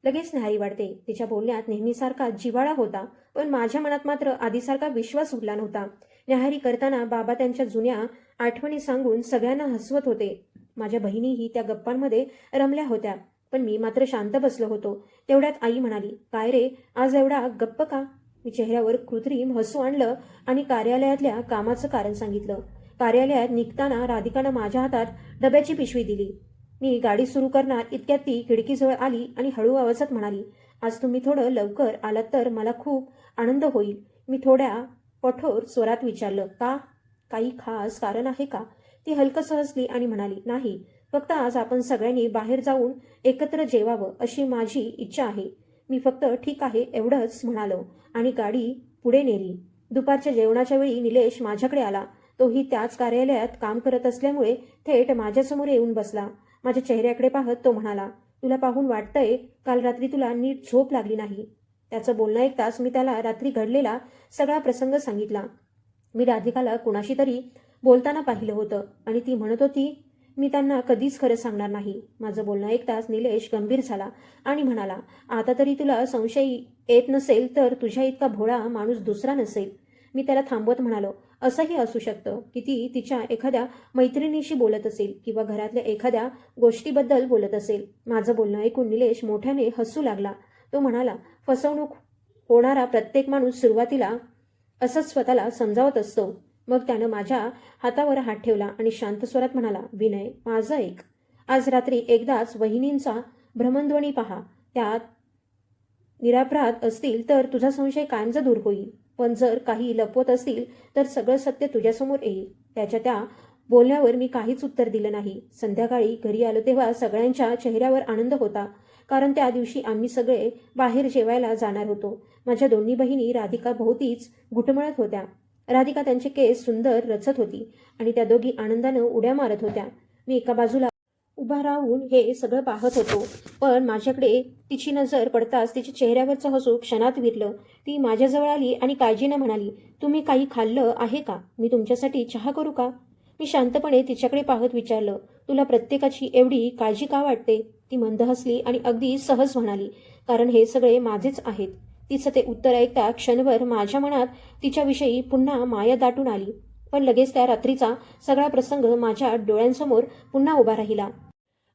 लगेच न्याहारी वाढते. तिच्या बोलण्यात नेहमीसारखा जिव्हाळा होता, पण माझ्या मनात मात्र आधीसारखा विश्वास उरला नव्हता. न्याहारी करताना बाबा त्यांच्या जुन्या आठवणी सांगून सगळ्यांना हसवत होते. माझ्या बहिणीही त्या गप्पांमध्ये रमल्या होत्या, पण मी मात्र शांत बसलो होतो. तेवढ्यात आई म्हणाली, काय रे, आज एवढा गप्प का? मी चेहऱ्यावर कृत्रिम हसू आणलं आणि कार्यालयातल्या कामाचं कारण सांगितलं. कार्यालयात निघताना राधिकानं माझ्या हातात डब्याची पिशवी दिली. मी गाडी सुरू करणार इतक्यात ती खिडकीजवळ आली आणि हळू आवाजात म्हणाली, आज तुम्ही थोडं लवकर आलात तर मला खूप आनंद होईल. मी थोड्या कठोर स्वरात विचारलं, का? काही खास कारण आहे का? ती हलकं हसली आणि म्हणाली, नाही, फक्त आज आपण सगळ्यांनी बाहेर जाऊन एकत्र जेवावं अशी माझी इच्छा आहे. मी फक्त ठीक आहे एवढंच म्हणालो आणि गाडी पुढे नेली. दुपारच्या जेवणाच्या वेळी निलेश माझ्याकडे आला. तोही त्याच कार्यालयात काम करत असल्यामुळे थेट माझ्यासमोर येऊन बसला. माझ्या चेहऱ्याकडे पाहत तो म्हणाला, तुला पाहून वाटतंय काल रात्री तुला नीट झोप लागली नाही. त्याचं बोलणं ऐकताच मी त्याला रात्री घडलेला सगळा प्रसंग सांगितला. मी राधिकाला कुणाशी तरी बोलताना पाहिलं होतं आणि ती म्हणत होती मी त्यांना कधीच खरं सांगणार नाही. माझं बोलणं ऐकताच निलेश गंभीर झाला आणि म्हणाला, आता तरी तुला संशय येत नसेल तर तुझ्या इतका भोळा माणूस दुसरा नसेल. मी त्याला थांबवत म्हणालो, असंही असू शकतं की ती तिच्या एखाद्या मैत्रिणीशी बोलत असेल किंवा घरातल्या एखाद्या गोष्टीबद्दल बोलत असेल. माझं बोलणं ऐकून निलेश मोठ्याने हसू लागला. तो म्हणाला, फसवणूक होणारा प्रत्येक माणूस सुरुवातीला असंच स्वतःला समजावत असतो. मग त्यानं माझ्या हातावर हात ठेवला आणि शांत स्वरात म्हणाला, विनय माझं ऐक. आज रात्री एकदाच वहिनींचा भ्रमणध्वनी पहा. त्यात निरपराध असतील तर तुझा संशय कायमचा दूर होईल. पण जर काही लपवत असतील तर सगळं सत्य तुझ्यासमोर येईल. त्याच्या त्या बोलण्यावर मी काहीच उत्तर दिलं नाही. संध्याकाळी घरी आलो तेव्हा सगळ्यांच्या चेहऱ्यावर आनंद होता, कारण त्या दिवशी आम्ही सगळे बाहेर जेवायला जाणार होतो. माझ्या दोन्ही बहिणी राधिका भोवतीच घुटमळत होत्या. राधिका त्यांचे केस सुंदर रचत होती आणि त्या दोघी आनंदानं उड्या मारत होत्या. मी एका बाजूला उभा राहून हे सगळं पाहत होतो, पण माझ्याकडे तिची नजर पडताच तिच्या चेहऱ्यावरचं हसू क्षणात विरलं. ती माझ्याजवळ आली आणि काळजीनं म्हणाली, तुम्ही काही खाल्लं आहे का? मी तुमच्यासाठी चहा करू का? मी शांतपणे तिच्याकडे पाहत विचारलं, तुला प्रत्येकाची एवढी काळजी का वाटते? ती मंद हसली आणि अगदी सहज म्हणाली, कारण हे सगळे माझेच आहेत. तिचं ते उत्तर ऐकता क्षणभर माझ्या मनात तिच्याविषयी पुन्हा माया दाटून आली. पण लगेच त्या रात्रीचा सगळा प्रसंग माझ्या डोळ्यांसमोर पुन्हा उभा राहिला.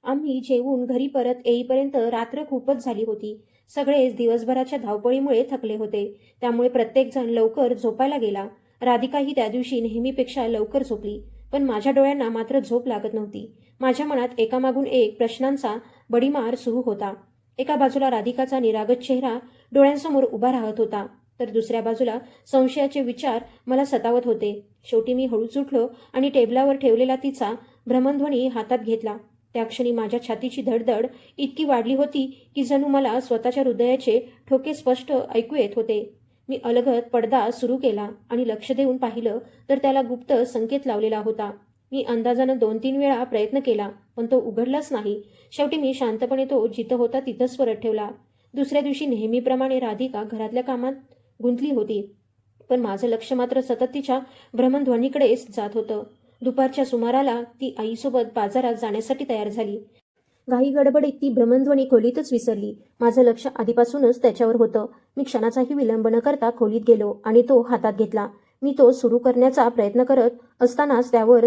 आम्ही जेवून घरी परत येईपर्यंत रात्र खूपच झाली होती. सगळेच दिवसभराच्या धावपळीमुळे थकले होते, त्यामुळे प्रत्येकजण लवकर झोपायला गेला. राधिकाही त्या दिवशी नेहमीपेक्षा लवकर झोपली, पण माझ्या डोळ्यांना मात्र झोप लागत नव्हती. माझ्या मनात एकामागून एक प्रश्नांचा बडीमार सुरू होता. एका बाजूला राधिकाचा निरागस चेहरा डोळ्यांसमोर उभा राहत होता, तर दुसऱ्या बाजूला संशयाचे विचार मला सतावत होते. शेवटी मी हळूच उठलो आणि टेबलावर ठेवलेला तिचा भ्रमणध्वनी हातात घेतला. त्या क्षणी माझ्या छातीची धडधड इतकी वाढली होती की जणू मला स्वतःच्या हृदयाचे ठोके स्पष्ट ऐकू येत होते. मी अलगद पडदा सुरू केला आणि लक्ष देऊन पाहिलं तर त्याला गुप्त संकेत लावलेला होता. मी अंदाजानं 2-3 वेळा प्रयत्न केला, पण तो उघडलाच नाही. शेवटी मी शांतपणे तो जिथं होता तिथंच परत ठेवला. दुसऱ्या दिवशी नेहमीप्रमाणे राधिका घरातल्या कामात गुंतली होती, पण माझं लक्ष मात्र सतत तिच्या भ्रमणध्वनीकडेच जात होतं. दुपारच्या सुमाराला ती आईसोबत बाजारात जाण्यासाठी तयार झाली. घाई गडबडीत ती भ्रमणध्वनी खोलीतच विसरली. माझं लक्ष आधीपासूनच त्याच्यावर होतं. मी क्षणाचाही विलंब न करता खोलीत गेलो आणि तो हातात घेतला. मी तो सुरू करण्याचा प्रयत्न करत असतानाच त्यावर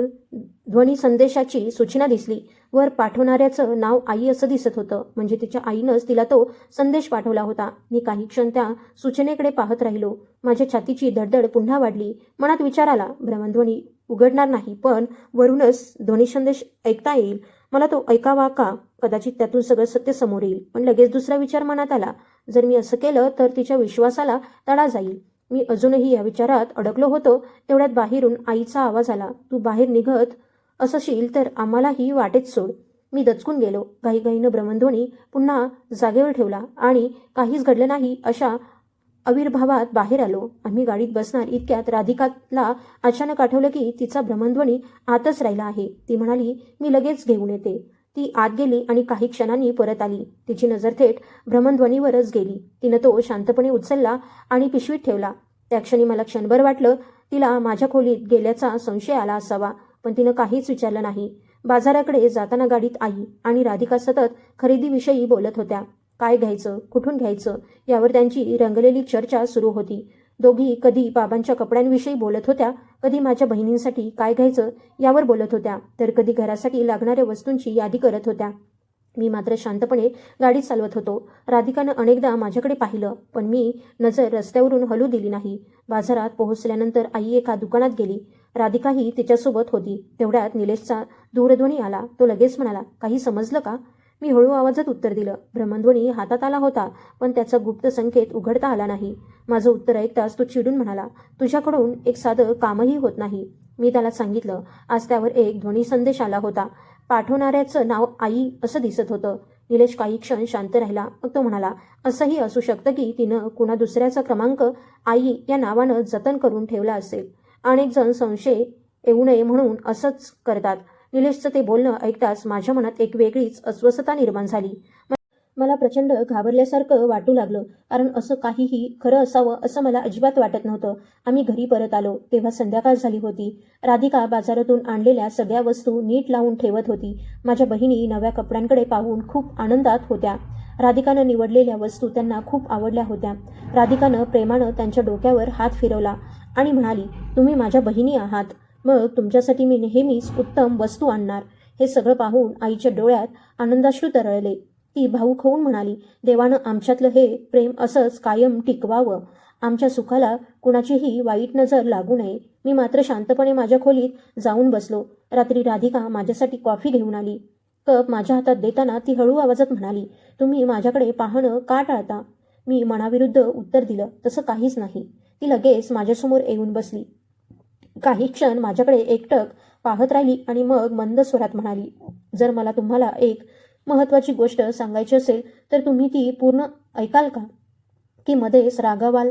ध्वनी संदेशाची सूचना दिसली. वर पाठवणाऱ्याचं नाव आई असं दिसत होतं, म्हणजे तिच्या आईनंच तिला तो संदेश पाठवला होता. मी काही क्षण त्या सूचनेकडे पाहत राहिलो. माझ्या छातीची धडधड पुन्हा वाढली. मनात विचार आला, भ्रमणध्वनी उघडणार नाही, पण वरूनच ध्वनी संदेश ऐकता येईल. मला तो ऐकावा का? कदाचित त्यातून सगळं सत्य समोर येईल. पण लगेच दुसरा विचार मनात आला, जर मी असं केलं तर तिच्या विश्वासाला तडा जाईल. मी अजूनही या विचारात अडकलो होतो, तेवढ्यात बाहेरून आईचा आवाज आला, तू बाहेर निघत असशील तर आम्हालाही वाटेत सोड. मी दचकून गेलो. घाईघाईनं भ्रमणध्वनी पुन्हा जागेवर ठेवला आणि काहीच घडलं नाही अशा आविर्भावात बाहेर आलो. आम्ही गाडीत बसणार इतक्यात राधिकाला अचानक आठवलं की तिचा भ्रमणध्वनी आतच राहिला आहे. ती म्हणाली, मी लगेच घेऊन येते. ती आत गेली आणि काही क्षणांनी परत आली. तिची नजर थेट भ्रमणध्वनीवरच गेली. तिनं तो शांतपणे उचलला आणि पिशवीत ठेवला. त्या क्षणी मला क्षणभर वाटलं तिला माझ्या खोलीत गेल्याचा संशय आला असावा, पण तिनं काहीच विचारलं नाही. बाजाराकडे जाताना गाडीत आई आणि राधिका सतत खरेदीविषयी बोलत होत्या. काय घ्यायचं, कुठून घ्यायचं यावर त्यांची रंगलेली चर्चा सुरू होती. दोघी कधी बाबांच्या कपड्यांविषयी बोलत होत्या, कधी माझ्या बहिणींसाठी काय घ्यायचं यावर बोलत होत्या, तर कधी घरासाठी लागणाऱ्या वस्तूंची यादी करत होत्या. मी मात्र शांतपणे गाडी चालवत होतो. राधिकानं अनेकदा माझ्याकडे पाहिलं, पण मी नजर रस्त्यावरून हलू दिली नाही. बाजारात पोहोचल्यानंतर आई एका दुकानात गेली. राधिकाही तिच्यासोबत होती. तेवढ्यात निलेशचा दूरध्वनी आला. तो लगेच म्हणाला, काही समजलं का? मी हळू आवाजात उत्तर दिलं. भ्रमणध्वनी हातात आला होता, पण त्याचा गुप्त संकेत उघडता आला नाही. माझं उत्तर ऐकताच तो चिडून म्हणाला, तुझ्याकडून एक साधं कामही होत नाही. मी त्याला सांगितलं, आज त्यावर एक ध्वनी संदेश आला होता. पाठवणाऱ्याचं नाव आई असं दिसत होतं. निलेश काही क्षण शांत राहिला. मग तो म्हणाला, असंही असू शकतं की तिनं कुणा दुसऱ्याचा क्रमांक आई या नावानं जतन करून ठेवला असेल. अनेक जण संशय येऊ नये म्हणून असंच करतात. निलेशचं ते बोलणं ऐकताच माझ्या मनात एक वेगळीच अस्वस्थता निर्माण झाली. मला प्रचंड घाबरल्यासारखं वाटू लागलं, कारण असं काहीही खरं असावं असं मला अजिबात वाटत नव्हतं. आम्ही घरी परत आलो तेव्हा संध्याकाळ झाली होती. राधिका बाजारातून आणलेल्या सगळ्या वस्तू नीट लावून ठेवत होती. माझ्या बहिणी नव्या कपड्यांकडे पाहून खूप आनंदात होत्या. राधिकानं निवडलेल्या वस्तू त्यांना खूप आवडल्या होत्या. राधिकानं प्रेमानं त्यांच्या डोक्यावर हात फिरवला आणि म्हणाली, तुम्ही माझ्या बहिणी आहात, मग तुमच्यासाठी मी नेहमीच उत्तम वस्तू आणणार. हे सगळं पाहून आईच्या डोळ्यात आनंदाश्रू तरळले. ती भावूक होऊन म्हणाली, देवानं आमच्यातलं हे प्रेम असंच कायम टिकवावं. आमच्या सुखाला कुणाचीही वाईट नजर लागू नये. मी मात्र शांतपणे माझ्या खोलीत जाऊन बसलो. रात्री राधिका माझ्यासाठी कॉफी घेऊन आली. कप माझ्या हातात देताना ती हळू आवाजात म्हणाली, तुम्ही माझ्याकडे पाहणं का टाळता? मी मनाविरुद्ध उत्तर दिलं, तसं काहीच नाही. ती लगेच माझ्यासमोर येऊन बसली. काही क्षण माझ्याकडे एकटक पाहत राहिली आणि मग मंद स्वरात म्हणाली, जर मला तुम्हाला एक महत्त्वाची गोष्ट सांगायची असेल तर तुम्ही ती पूर्ण ऐकाल का, की मध्येच रागावाल?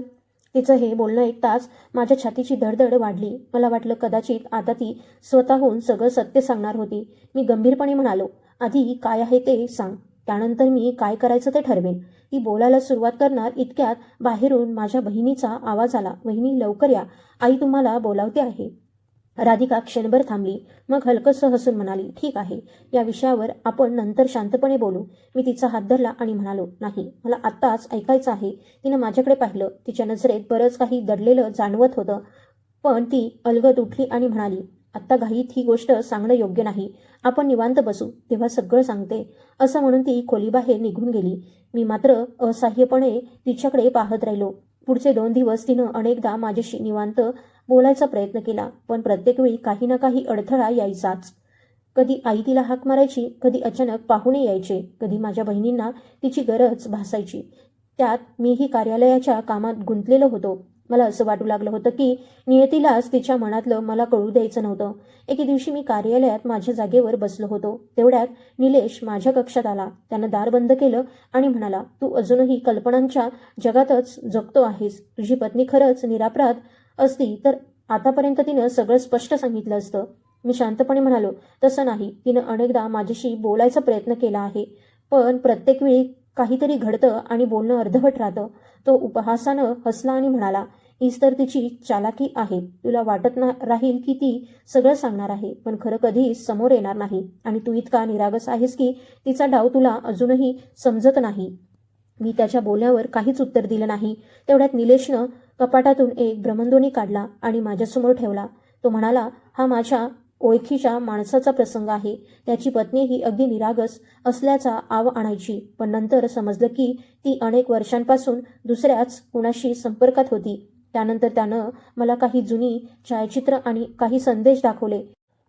तिचं हे बोलणं ऐकताच माझ्या छातीची धडधड वाढली. मला वाटलं कदाचित आता ती स्वतःहून सगळं सत्य सांगणार होती. मी गंभीरपणे म्हणालो, आधी काय आहे ते सांग, त्यानंतर मी काय करायचं ते ठरवेन. ती बोलायला सुरुवात करणार इतक्यात बाहेरून माझ्या बहिणीचा आवाज आला, वहिनी लवकर या, आई तुम्हाला बोलावते आहे. राधिका क्षणभर थांबली, मग हलकंसं हसून म्हणाली, ठीक आहे, या विषयावर आपण नंतर शांतपणे बोलू. मी तिचा हात धरला आणि म्हणालो, नाही, मला आत्ताच ऐकायचं आहे. तिनं माझ्याकडे पाहिलं. तिच्या नजरेत बरंच काही दडलेलं जाणवत होतं. पण ती अलगद उठली आणि म्हणाली, आत्ता घाईत ही गोष्ट सांगणं योग्य नाही. आपण निवांत बसू, तेव्हा सगळं सांगते. असं म्हणून ती खोलीबाहेर निघून गेली. मी मात्र असहाय्यपणे तिच्याकडे पाहत राहिलो. पुढचे 2 दिवस तिनं अनेकदा माझ्याशी निवांत बोलायचा प्रयत्न केला, पण प्रत्येक वेळी काही ना काही अडथळा यायचाच. कधी आई तिला हाक मारायची, कधी अचानक पाहुणे यायचे, कधी माझ्या बहिणींना तिची गरज भासायची. त्यात मीही कार्यालयाच्या कामात गुंतलेलो होतो. मला असं वाटू लागलं होतं की नियतीलाच तिच्या मनातलं मला कळू द्यायचं नव्हतं. एके दिवशी मी कार्यालयात माझ्या जागेवर बसलो होतो. तेवढ्यात निलेश माझ्या कक्षात आला. त्यानं दार बंद केलं आणि म्हणाला, तू अजूनही कल्पनांच्या जगातच जगतो आहेस. तुझी पत्नी खरंच निरापराध असती तर आतापर्यंत तिनं सगळं स्पष्ट सांगितलं असतं. मी शांतपणे म्हणालो, तसं नाही. तिनं अनेकदा माझ्याशी बोलायचा प्रयत्न केला आहे, पण प्रत्येक वेळी काहीतरी घडतं आणि बोलणं अर्धवट राहतं. तो उपहासानं हसला आणि म्हणाला, हीच तर तिची चालाकी आहे. तुला वाटत राहील की ती सगळं सांगणार आहे, पण खरं कधीच समोर येणार नाही. आणि तू इतका निरागस आहेस की तिचा डाव तुला अजूनही समजत नाही. मी त्याच्या बोलण्यावर काहीच उत्तर दिलं नाही. तेवढ्यात निलेशनं कपाटातून एक भ्रमणध्वनी काढला आणि माझ्यासमोर ठेवला. तो म्हणाला, हा माझ्या ओळखीच्या माणसाचा प्रसंग आहे. त्याची पत्नी ही अगदी निरागस असल्याचा आव आणायची, पण नंतर समजलं की ती अनेक वर्षांपासून दुसऱ्याच कुणाशी संपर्कात होती. त्यानंतर त्यानं मला काही जुनी छायाचित्र आणि काही संदेश दाखवले.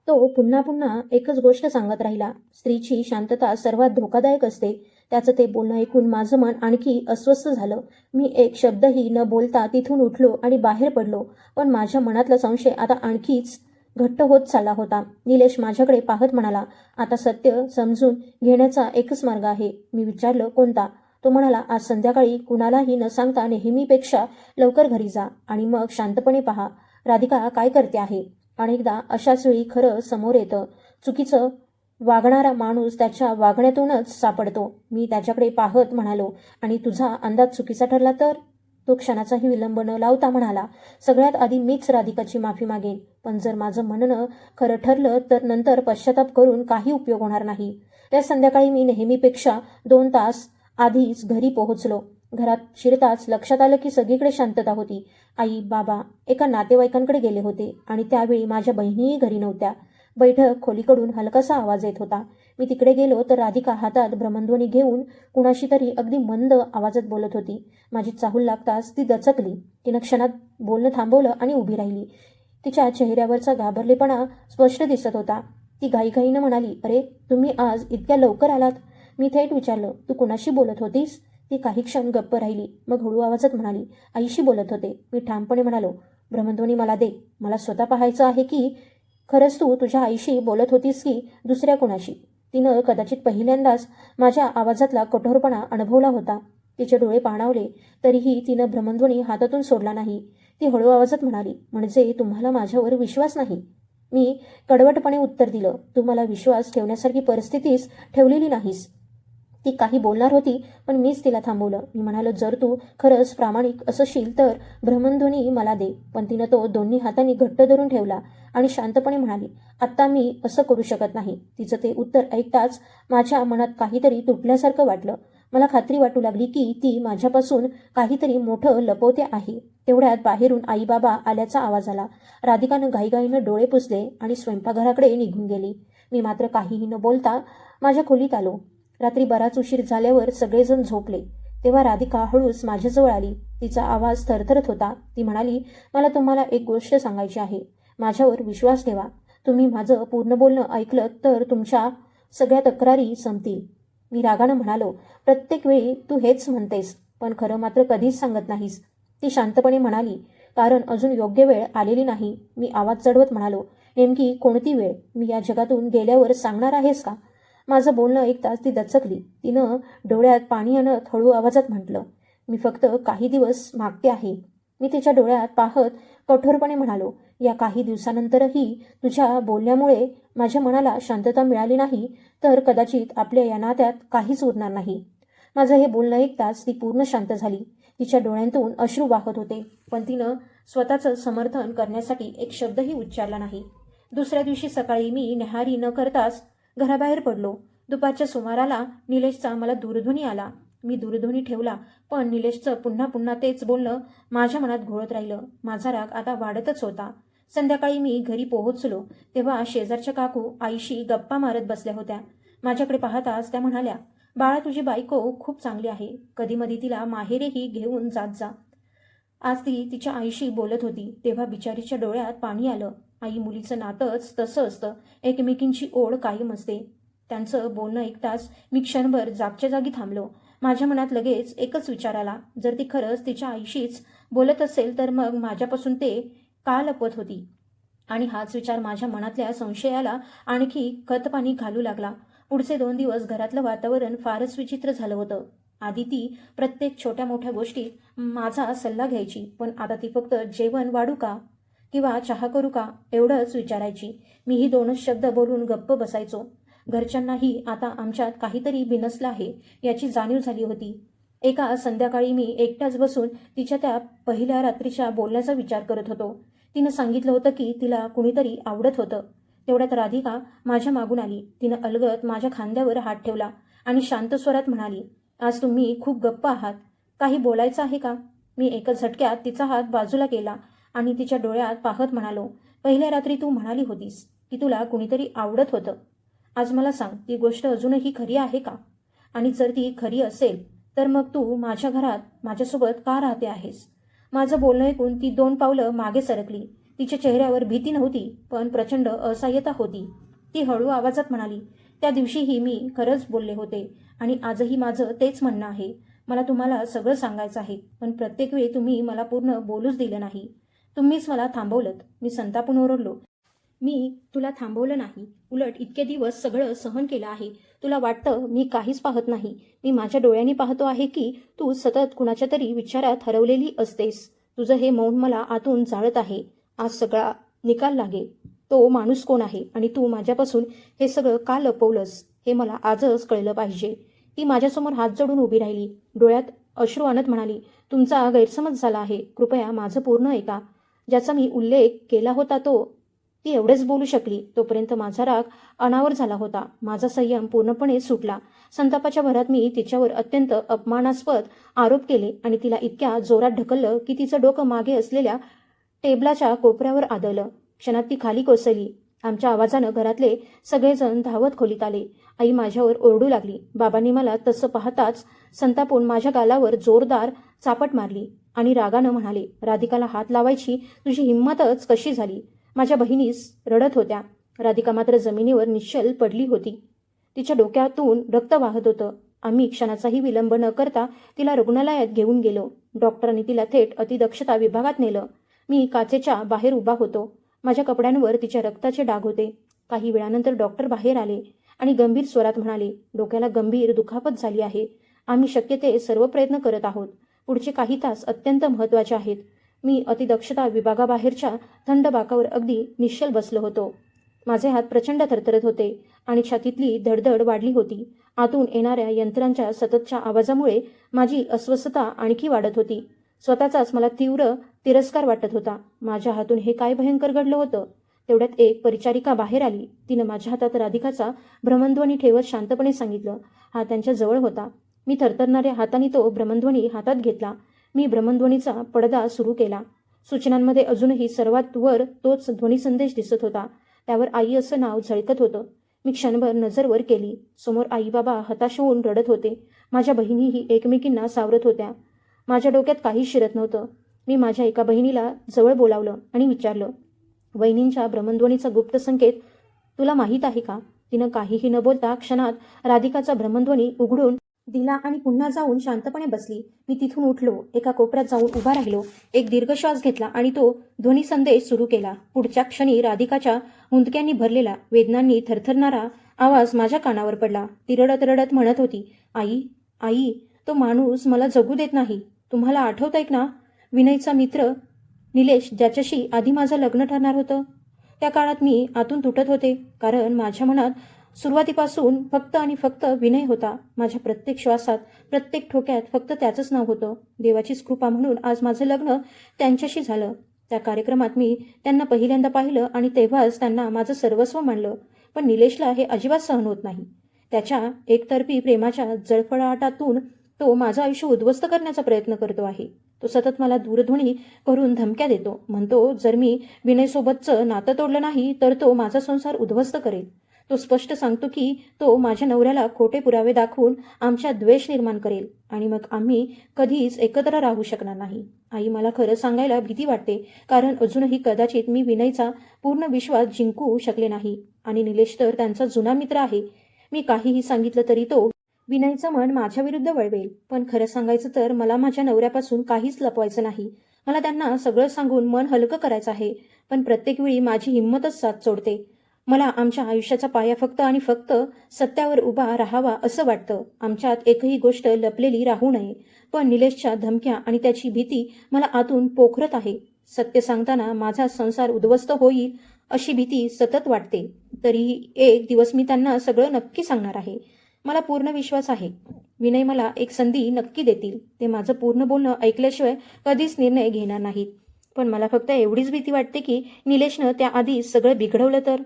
तो पुन्हा पुन्हा एकच गोष्ट सांगत राहिला, स्त्रीची शांतता सर्वात धोकादायक असते. त्याचं ते बोलणं ऐकून माझं मन आणखी अस्वस्थ झालं. मी एक शब्दही न बोलता तिथून उठलो आणि बाहेर पडलो. पण माझ्या मनातला संशय आता आणखीच घट्ट होत चालला होता. निलेश माझ्याकडे पाहत म्हणाला, आता सत्य समजून घेण्याचा एकच मार्ग आहे. मी विचारलं, कोणता? तो म्हणाला, आज संध्याकाळी कुणालाही न सांगता नेहमीपेक्षा लवकर घरी जा आणि मग शांतपणे पहा राधिका काय करते आहे. अनेकदा अशाच वेळी खरं समोर येतं. चुकीचं वागणारा माणूस त्याच्या वागण्यातूनच सापडतो. मी त्याच्याकडे पाहत म्हणालो, आणि तुझा अंदाज चुकीचा ठरला तर? तो क्षणाचाही विलंब न लावता म्हणाला, सगळ्यात आधी मीच राधिकाची माफी मागेन, पण जर माझं म्हणणं खरं ठरलं तर नंतर पश्चाताप करून काही उपयोग होणार नाही. त्या संध्याकाळी मी नेहमीपेक्षा 2 तास आधीच घरी पोहोचलो. घरात शिरताच लक्षात आलं की सगळीकडे शांतता होती. आई, बाबा एका नातेवाईकांकडे गेले होते आणि त्यावेळी माझ्या बहिणीही घरी नव्हत्या. बैठक खोलीकडून हलकासा आवाज येत होता. मी तिकडे गेलो तर राधिका हातात भ्रमणध्वनी घेऊन कुणाशी तरी अगदी मंद आवाजात बोलत होती. माझी चाहूल लागताच ती दचकली. तिनं क्षणात बोलणं थांबवलं आणि उभी राहिली. तिच्या चेहऱ्यावरचा घाबरलेपणा स्पष्ट दिसत होता. ती घाईघाईनं म्हणाली, अरे, तुम्ही आज इतक्या लवकर आलात? मी थेट विचारलं, तू कुणाशी बोलत होतीस? ती काही क्षण गप्प राहिली, मग हळू आवाजात म्हणाली, आईशी बोलत होते. मी ठामपणे म्हणालो, भ्रमणध्वनी मला दे. मला स्वतः पाहायचं आहे की खरंच तू तुझ्या आईशी बोलत होतीस की दुसऱ्या कोणाशी? तिनं कदाचित पहिल्यांदाच माझ्या आवाजातला कठोरपणा अनुभवला होता. तिचे डोळे पाणावले, तरीही तिनं भ्रमध्वनी हातातून सोडला नाही. ती हळू आवाजात म्हणाली, म्हणजे तुम्हाला माझ्यावर विश्वास नाही? मी कडवटपणे उत्तर दिलं, तू मला विश्वास ठेवण्यासारखी परिस्थितीच ठेवलेली नाहीस. ती काही बोलणार होती, पण मीच तिला थांबवलं. मी म्हणालो, जर तू खरंच प्रामाणिक असशील तर भ्रमध्वनी मला दे. पण तिनं तो दोन्ही हातांनी घट्ट धरून ठेवला आणि शांतपणे म्हणाली, आत्ता मी असं करू शकत नाही. तिचं ते उत्तर ऐकताच माझ्या मनात काहीतरी तुटल्यासारखं वाटलं. मला खात्री वाटू लागली की ती माझ्यापासून काहीतरी मोठं लपवते आहे. तेवढ्यात बाहेरून आई बाबा आल्याचा आवाज आला. राधिकानं घाईघाईनं डोळे पुसले आणि स्वयंपाकघराकडे निघून गेली. मी मात्र काहीही न बोलता माझ्या खोलीत आलो. रात्री बराच उशीर झाल्यावर सगळेजण झोपले तेव्हा राधिका हळूच माझ्याजवळ आली. तिचा आवाज थरथरत होता. ती म्हणाली, मला तुम्हाला एक गोष्ट सांगायची आहे. माझ्यावर विश्वास ठेवा. तुम्ही माझं पूर्ण बोलणं ऐकलं तर तुमच्या सगळ्या तक्रारी संपतील. मी रागानं म्हणालो, प्रत्येक वेळी तू हेच म्हणतेस, पण खरं मात्र कधीच सांगत नाहीस. ती शांतपणे म्हणाली, कारण अजून योग्य वेळ आलेली नाही. मी आवाज चढवत म्हणालो, नेमकी कोणती वेळ? मी या जगातून गेल्यावर सांगणार आहेस का? माझं बोलणं ऐकताच ती दचकली. तिनं डोळ्यात पाणी आणत हळू आवाजात म्हटलं, मी फक्त काही दिवस मागते आहे. मी तिच्या डोळ्यात पाहत कठोरपणे म्हणालो, या काही दिवसानंतरही तुझ्या बोलण्यामुळे माझ्या मनाला शांतता मिळाली नाही तर कदाचित आपल्या या नात्यात काहीच उरणार नाही. माझं हे बोलणं ऐकताच ती पूर्ण शांत झाली. तिच्या डोळ्यांतून अश्रू वाहत होते, पण तिनं स्वतःचं समर्थन करण्यासाठी एक शब्दही उच्चारला नाही. दुसऱ्या दिवशी सकाळी मी न्याहारी न करताच घराबाहेर पडलो. दुपारच्या सुमाराला निलेशचा मला दूरध्वनी आला. मी दूरध्वनी ठेवला, पण निलेशचं पुन्हा पुन्हा तेच बोलणं माझ्या मनात घोळत राहिलं. माझा राग आता वाढतच होता. संध्याकाळी मी घरी पोहोचलो तेव्हा शेजारच्या काकू आईशी गप्पा मारत बसल्या होत्या. माझ्याकडे पाहताच त्या म्हणाल्या, बाळा, तुझी बायको खूप चांगली आहे. कधीमधी तिला माहेरेही घेऊन जात जा. आज ती तिच्या आईशी बोलत होती तेव्हा बिचारीच्या डोळ्यात पाणी आलं. आई मुलीचं नातंच तसं असतं, एकमेकींची ओढ कायम असते. त्यांचं बोलणं ऐकताच मी क्षणभर जागच्या जागी थांबलो. माझ्या मनात लगेच एकच विचार आला, जर ती खरंच तिच्या आईशीच बोलत असेल तर मग माझ्यापासून ते का लपवत होती? आणि हाच विचार माझ्या मनातल्या संशयाला आणखी खतपाणी घालू लागला. पुढचे 2 दिवस घरातलं वातावरण फारच विचित्र झालं होतं. आधी ती प्रत्येक छोट्या मोठ्या गोष्टीत माझा सल्ला घ्यायची, पण आता ती फक्त जेवण वाढू का किंवा चहा करू का एवढंच विचारायची. मीही 2च शब्द बोलून गप्प बसायचो. घरच्यांनाही आता आमच्यात काहीतरी बिनसलं आहे याची जाणीव झाली होती. एका संध्याकाळी मी एकट्याच बसून तिच्या त्या पहिल्या रात्रीच्या बोलण्याचा विचार करत होतो. तिनं सांगितलं होतं की तिला कुणीतरी आवडत होतं. तेवढ्यात राधिका माझ्या मागून आली. तिनं अलगद माझ्या खांद्यावर हात ठेवला आणि शांत स्वरात म्हणाली, आज तुम्ही खूप गप्प आहात. काही बोलायचं आहे का? मी एकच झटक्यात तिचा हात बाजूला केला आणि तिच्या डोळ्यात पाहत म्हणालो, पहिल्या रात्री तू म्हणाली होतीस की तुला कुणीतरी आवडत होतं. आज मला सांग, ती गोष्ट अजूनही खरी आहे का? आणि जर ती खरी असेल तर मग तू माझ्या घरात माझ्यासोबत का राहते आहेस? माझं बोलणं ऐकून ती 2 पावलं मागे सरकली. तिच्या चेहऱ्यावर भीती नव्हती, पण प्रचंड असहाय्यता होती. ती हळू आवाजात म्हणाली, त्या दिवशीही मी खरंच बोलले होते आणि आजही माझं तेच म्हणणं आहे. मला तुम्हाला सगळं सांगायचं आहे, पण प्रत्येक वेळी तुम्ही मला पूर्ण बोलूच दिलं नाही. तुम्हीच मला थांबवलंत. मी संतापून ओरडलो, मी तुला थांबवलं नाही. उलट इतके दिवस सगळं सहन केलं आहे. तुला वाटतं मी काहीच पाहत नाही. मी माझ्या डोळ्यांनी पाहतो आहे की तू सतत कुणाच्या तरी विचारात हरवलेली असतेस. तुझं हे मौन मला आतून जाळत आहे. आज सगळा निकाल लागेल. तो माणूस कोण आहे आणि तू माझ्यापासून हे सगळं का लपवलंस हे मला आजच कळलं पाहिजे. ती माझ्यासमोर हात जोडून उभी राहिली. डोळ्यात अश्रू आणत म्हणाली, तुमचा गैरसमज झाला आहे. कृपया माझं पूर्ण ऐका. ज्याचा मी उल्लेख केला होता ती एवढेच बोलू शकली. तोपर्यंत माझा राग अनावर झाला होता. माझा संयम पूर्णपणे सुटला. संतापाच्या भरात मी तिच्यावर अत्यंत अपमानास्पद आरोप केले आणि तिला इतक्या जोरात ढकललं की तिचं डोकं मागे असलेल्या टेबलाच्या कोपऱ्यावर आदळलं. क्षणात ती खाली कोसळली. आमच्या आवाजानं घरातले सगळेजण धावत खोलीत आले. आई माझ्यावर ओरडू लागली. बाबांनी मला तसं पाहताच संतापून माझ्या गालावर जोरदार चापट मारली आणि रागानं म्हणाले, राधिकाला हात लावायची तुझी हिंमतच कशी झाली? माझ्या बहिणीस रडत होत्या. राधिका मात्र जमिनीवर निश्चल पडली होती. तिच्या डोक्यातून रक्त वाहत होतं. आम्ही क्षणाचाही विलंब न करता तिला रुग्णालयात घेऊन गेलो. डॉक्टरांनी तिला थेट अतिदक्षता विभागात नेलं. मी काचेच्या बाहेर उभा होतो. माझ्या कपड्यांवर तिच्या रक्ताचे डाग होते. काही वेळानंतर डॉक्टर बाहेर आले आणि गंभीर स्वरात म्हणाले, डोक्याला गंभीर दुखापत झाली आहे. आम्ही शक्य ते सर्व प्रयत्न करत आहोत. पुढचे काही तास अत्यंत महत्त्वाचे आहेत. मी अतिदक्षता विभागाबाहेरच्या थंड बाकावर अगदी निश्चल बसलो होतो. माझे हात प्रचंड थरथरत होते आणि छातीतली धडधड वाढली होती. आतून येणाऱ्या यंत्रांच्या सततच्या आवाजामुळे माझी अस्वस्थता आणखी वाढत होती. स्वतःचाच मला तीव्र तिरस्कार वाटत होता. माझ्या हातून हे काय भयंकर घडलं होतं. तेवढ्यात एक परिचारिका बाहेर आली. तिनं माझ्या हातात राधिकाचा भ्रमणध्वनी ठेवत शांतपणे सांगितलं. हा त्यांच्या जवळ होता. मी थरथरणाऱ्या हाताने तो भ्रमणध्वनी हातात घेतला. मी भ्रमणध्वनीचा पडदा सुरू केला. सूचनांमध्ये अजूनही सर्वात वर तोच ध्वनिसंदेश दिसत होता. त्यावर आई असं नाव झळकत होतं. मी क्षणभर नजर वर केली. समोर आई बाबा हताश होऊन रडत होते. माझ्या बहिणीही एकमेकींना सावरत होत्या. माझ्या डोक्यात काहीच शिरत नव्हतं. मी माझ्या एका बहिणीला जवळ बोलावलं आणि विचारलं, वहिनींच्या भ्रमणध्वनीचा गुप्त संकेत तुला माहीत आहे का? तिनं काहीही न बोलता क्षणात राधिकाचा भ्रमणध्वनी उघडून दिला आणि पुन्हा जाऊन शांतपणे बसली. मी तिथून उठलो. एका कोपऱ्यात जाऊन उभा राहिलो. एक दीर्घ श्वास घेतला आणि तो ध्वनी संदेश सुरू केला. पुढच्या क्षणी राधिकाच्या हुंदक्यांनी भरलेला, वेदनांनी थरथरणारा आवाज माझ्या कानावर पडला. ती रडत रडत म्हणत होती, आई आई, तो माणूस मला जगू देत नाही. तुम्हाला आठवतंय ना, विनयचा मित्र निलेश, ज्याच्याशी आधी माझं लग्न ठरणार होतं. त्या काळात मी आतून तुटत होते, कारण माझ्या मनात सुरुवातीपासून फक्त आणि फक्त विनय होता. माझ्या प्रत्येक श्वासात, प्रत्येक ठोक्यात फक्त त्याचंच नाव होतं. देवाचीच कृपा म्हणून आज माझं लग्न त्यांच्याशी झालं. त्या कार्यक्रमात मी त्यांना पहिल्यांदा पाहिलं आणि तेव्हाच त्यांना माझं सर्वस्व मानलं. पण निलेशला हे अजिबात सहन होत नाही. त्याच्या एकतर्फी प्रेमाच्या जळफळाटातून तो माझं आयुष्य उद्ध्वस्त करण्याचा प्रयत्न करतो आहे. तो सतत मला दूरध्वनी करून धमक्या देतो. म्हणतो जर मी विनयसोबतचं नातं तोडलं नाही तर तो माझा संसार उद्ध्वस्त करेल. तो स्पष्ट सांगतो की तो माझ्या नवऱ्याला खोटे पुरावे दाखवून आमच्यात द्वेष निर्माण करेल आणि मग आम्ही कधीच एकत्र राहू शकणार नाही. आई, मला खरं सांगायला भीती वाटते, कारण अजूनही कदाचित मी विनयचा पूर्ण विश्वास जिंकू शकले नाही आणि निलेश तर त्यांचा जुना मित्र आहे. मी काहीही सांगितलं तरी तो विनयचं मन माझ्या विरुद्ध वळवेल. पण खरं सांगायचं तर मला माझ्या नवऱ्यापासून काहीच लपवायचं नाही. मला त्यांना सगळं सांगून मन हलकं करायचं आहे. पण प्रत्येक वेळी माझी हिंमतच साथ सोडते. मला आमच्या आयुष्याचा पाया फक्त आणि फक्त सत्यावर उभा राहावा असं वाटतं. आमच्यात एकही गोष्ट लपलेली राहू नये. पण निलेशच्या धमक्या आणि त्याची भीती मला आतून पोखरत आहे. सत्य सांगताना माझा संसार उद्ध्वस्त होईल अशी भीती सतत वाटते. तरीही एक दिवस मी त्यांना सगळं नक्की सांगणार आहे. मला पूर्ण विश्वास आहे विनय मला एक संधी नक्की देतील. ते माझं पूर्ण बोलणं ऐकल्याशिवाय कधीच निर्णय घेणार नाहीत. पण मला फक्त एवढीच भीती वाटते की निलेशनं त्याआधी सगळं बिघडवलं तर.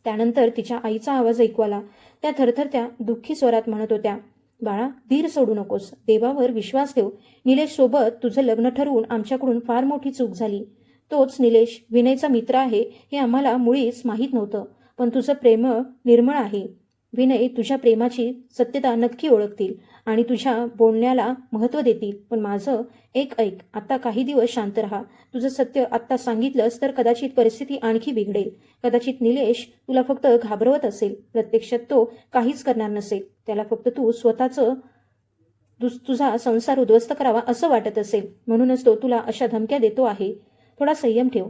त्यानंतर तिच्या आईचा आवाज ऐकू आला. त्या थरथरत्या दुःखी स्वरात म्हणत होत्या, बाळा, धीर सोडू नकोस. देवावर विश्वास ठेव. निलेश सोबत तुझं लग्न ठरवून आमच्याकडून फार मोठी चूक झाली. तोच निलेश विनयचा मित्र आहे हे आम्हाला मुळीच माहीत नव्हतं. पण तुझं प्रेम निर्मळ आहे. विनय तुझ्या प्रेमाची सत्यता नक्की ओळखतील आणि तुझ्या बोलण्याला महत्त्व देतील. पण माझं एक ऐक, आता काही दिवस शांत राहा. तुझं सत्य आत्ता सांगितलंस तर कदाचित परिस्थिती आणखी बिघडेल. कदाचित निलेश तुला फक्त घाबरवत असेल. प्रत्यक्षात तो काहीच करणार नसेल. त्याला फक्त तू तुझा संसार उद्ध्वस्त करावा असं वाटत असेल. म्हणूनच तो तुला अशा धमक्या देतो आहे. थोडा संयम ठेव.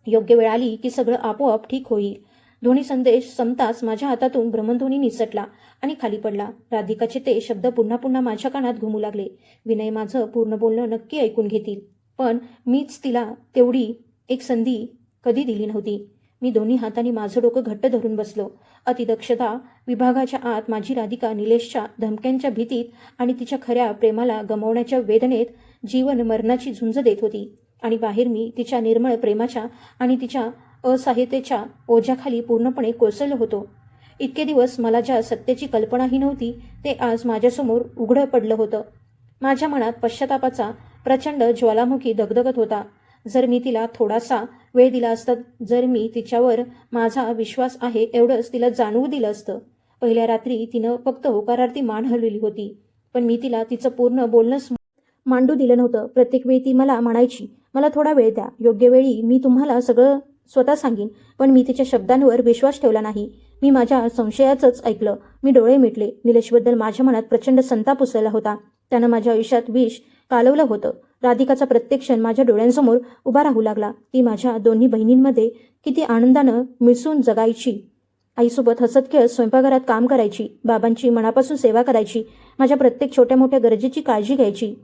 योग्य वेळ आली की सगळं आपोआप ठीक होईल. ध्वनी संदेश संपताच माझ्या हातातून भ्रमणध्वनी निसटला आणि खाली पडला. राधिकाचे ते शब्द पुन्हा पुन्हा माझ्या कानात घुमू लागले. विनय माझं पूर्ण बोलणं नक्की ऐकून घेतील. पण मीच तिला तेवढी एक संधी कधी दिली नव्हती. मी दोन्ही हातांनी माझं डोकं घट्ट धरून बसलो. अतिदक्षता विभागाच्या आत माझी राधिका निलेशच्या धमक्यांच्या भीतीत आणि तिच्या खऱ्या प्रेमाला गमावण्याच्या वेदनेत जीवन मरणाची झुंज देत होती. आणि बाहेर मी तिच्या निर्मळ प्रेमाच्या आणि तिच्या असहायतेच्या ओझ्याखाली पूर्णपणे कोसळलो होतो. इतके दिवस मला ज्या सत्याची कल्पनाही नव्हती ते आज माझ्यासमोर उघडं पडलं होतं. माझ्या मनात पश्चातापाचा प्रचंड ज्वालामुखी धगधगत होता. जर मी तिला थोडासा वेळ दिला असता, जर मी तिच्यावर माझा विश्वास आहे एवढंच तिला जाणवू दिलं असतं. पहिल्या रात्री तिनं फक्त होकारार्थी मान हलवली होती, पण मी तिला तिचं पूर्ण बोलणंच मांडू दिलं नव्हतं. प्रत्येक वेळी ती मला म्हणायची, मला थोडा वेळ द्या, योग्य वेळी मी तुम्हाला सगळं स्वतः सांगीन. पण मी तिच्या शब्दांवर विश्वास ठेवला नाही. मी माझ्या संशयाचंच ऐकलं. मी डोळे मिटले. निलेशबद्दल माझ्या मनात प्रचंड संताप उसळला होता. त्यानं माझ्या आयुष्यात विष कालवलं होतं. राधिकाचा प्रत्येक क्षण माझ्या डोळ्यांसमोर उभा राहू लागला. ती माझ्या दोन्ही बहिणींमध्ये किती आनंदानं मिसळून जगायची. आईसोबत हसत खेळत स्वयंपाकघरात काम करायची, बाबांची मनापासून सेवा करायची, माझ्या प्रत्येक छोट्या मोठ्या गरजेची काळजी घ्यायची.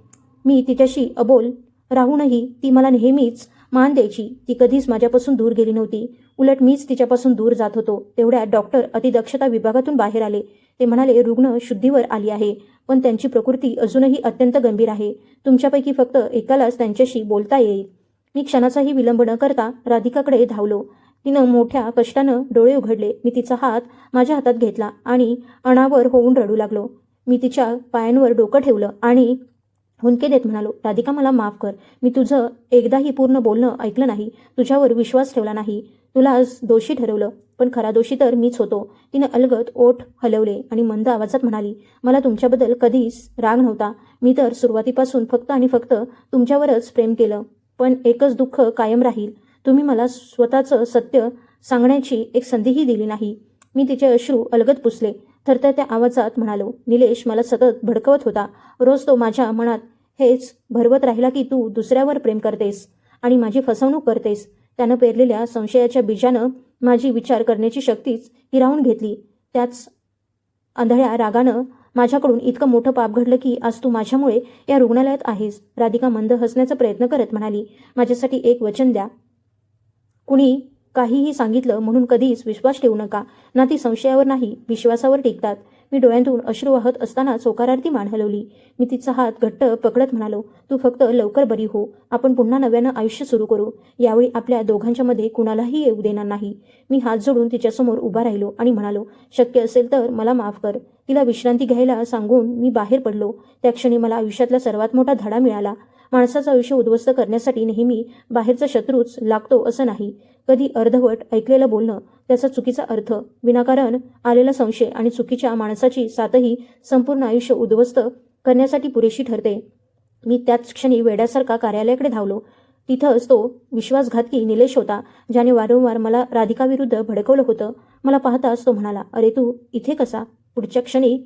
मी तिच्याशी अबोल राहूनही ती मला नेहमीच मान द्यायची. ती कधीच माझ्यापासून दूर गेली नव्हती. उलट मीच तिच्यापासून दूर जात होतो. तेवढ्यात डॉक्टर अतिदक्षता विभागातून बाहेर आले. ते म्हणाले, रुग्ण शुद्धीवर आली आहे, पण त्यांची प्रकृती अजूनही अत्यंत गंभीर आहे. तुमच्यापैकी फक्त एकालाच त्यांच्याशी बोलता येईल. मी क्षणाचाही विलंब न करता राधिकाकडे धावलो. तिनं मोठ्या कष्टानं डोळे उघडले. मी तिचा हात माझ्या हातात घेतला आणि अनावर होऊन रडू लागलो. मी तिच्या पायांवर डोकं ठेवलं आणि हुंदके देत म्हणालो, राधिका, मला माफ कर. मी तुझं एकदाही पूर्ण बोलणं ऐकलं नाही, तुझ्यावर विश्वास ठेवला नाही, तुला आज दोषी ठरवलं, पण खरा दोषी तर मीच होतो. तिनं अलगद ओठ हलवले आणि मंद आवाजात म्हणाली, मला तुमच्याबद्दल कधीच राग नव्हता. मी तर सुरुवातीपासून फक्त आणि फक्त तुमच्यावरच प्रेम केलं. पण एकच दुःख कायम राहील, तुम्ही मला स्वतःचं सत्य सांगण्याची एक संधीही दिली नाही. मी तिचे अश्रू अलगद पुसले. थरथरत्या आवाजात म्हणालो, निलेश मला सतत भडकवत होता. रोज तो माझ्या मनात हेच भरवत राहिला की तू दुसऱ्यावर प्रेम करतेस आणि माझी फसवणूक करतेस. त्यानं पेरलेल्या संशयाच्या बीजानं माझी विचार करण्याची शक्तीच हिरावून घेतली. त्याच आंधळ्या रागानं माझ्याकडून इतकं मोठं पाप घडलं की आज तू माझ्यामुळे या रुग्णालयात आहेस. राधिका मंद हसण्याचा प्रयत्न करत म्हणाली, माझ्यासाठी एक वचन द्या. कुणी काहीही सांगितलं म्हणून कधीच विश्वास ठेवू नका. ना ती संशयावर नाही, विश्वासावर टिकतात. मी डोळ्यांतून अश्रू वाहत असताना चोकारार्थी मान हलवली. मी तिचा हात घट्ट पकडत म्हणालो, तू फक्त लवकर बरी हो. आपण पुन्हा नव्यानं आयुष्य सुरू करू. यावेळी आपल्या दोघांच्या मध्ये कुणालाही येऊ देणार नाही. मी हात जोडून तिच्यासमोर उभा राहिलो आणि म्हणालो, शक्य असेल तर मला माफ कर. तिला विश्रांती घ्यायला सांगून मी बाहेर पडलो. त्या क्षणी मला आयुष्यातला सर्वात मोठा धडा मिळाला. माणसाचं आयुष्य उद्ध्वस्त करण्यासाठी नेहमी बाहेरचा शत्रूच लागतो असं नाही. कधी अर्धवट ऐकलेलं बोलणं, त्याचा चुकीचा अर्थ, विनाकारण आलेला संशय आणि चुकीच्या माणसाची साथही संपूर्ण आयुष्य उद्ध्वस्त करण्यासाठी पुरेशी ठरते. मी त्याच क्षणी वेड्यासारखा कार्यालयाकडे धावलो. तिथंच तो विश्वासघातकी निलेश होता, ज्याने वारंवार मला राधिकाविरुद्ध भडकवलं होतं. मला पाहताच तो म्हणाला, अरे तू इथे कसा? पुढच्या क्षणी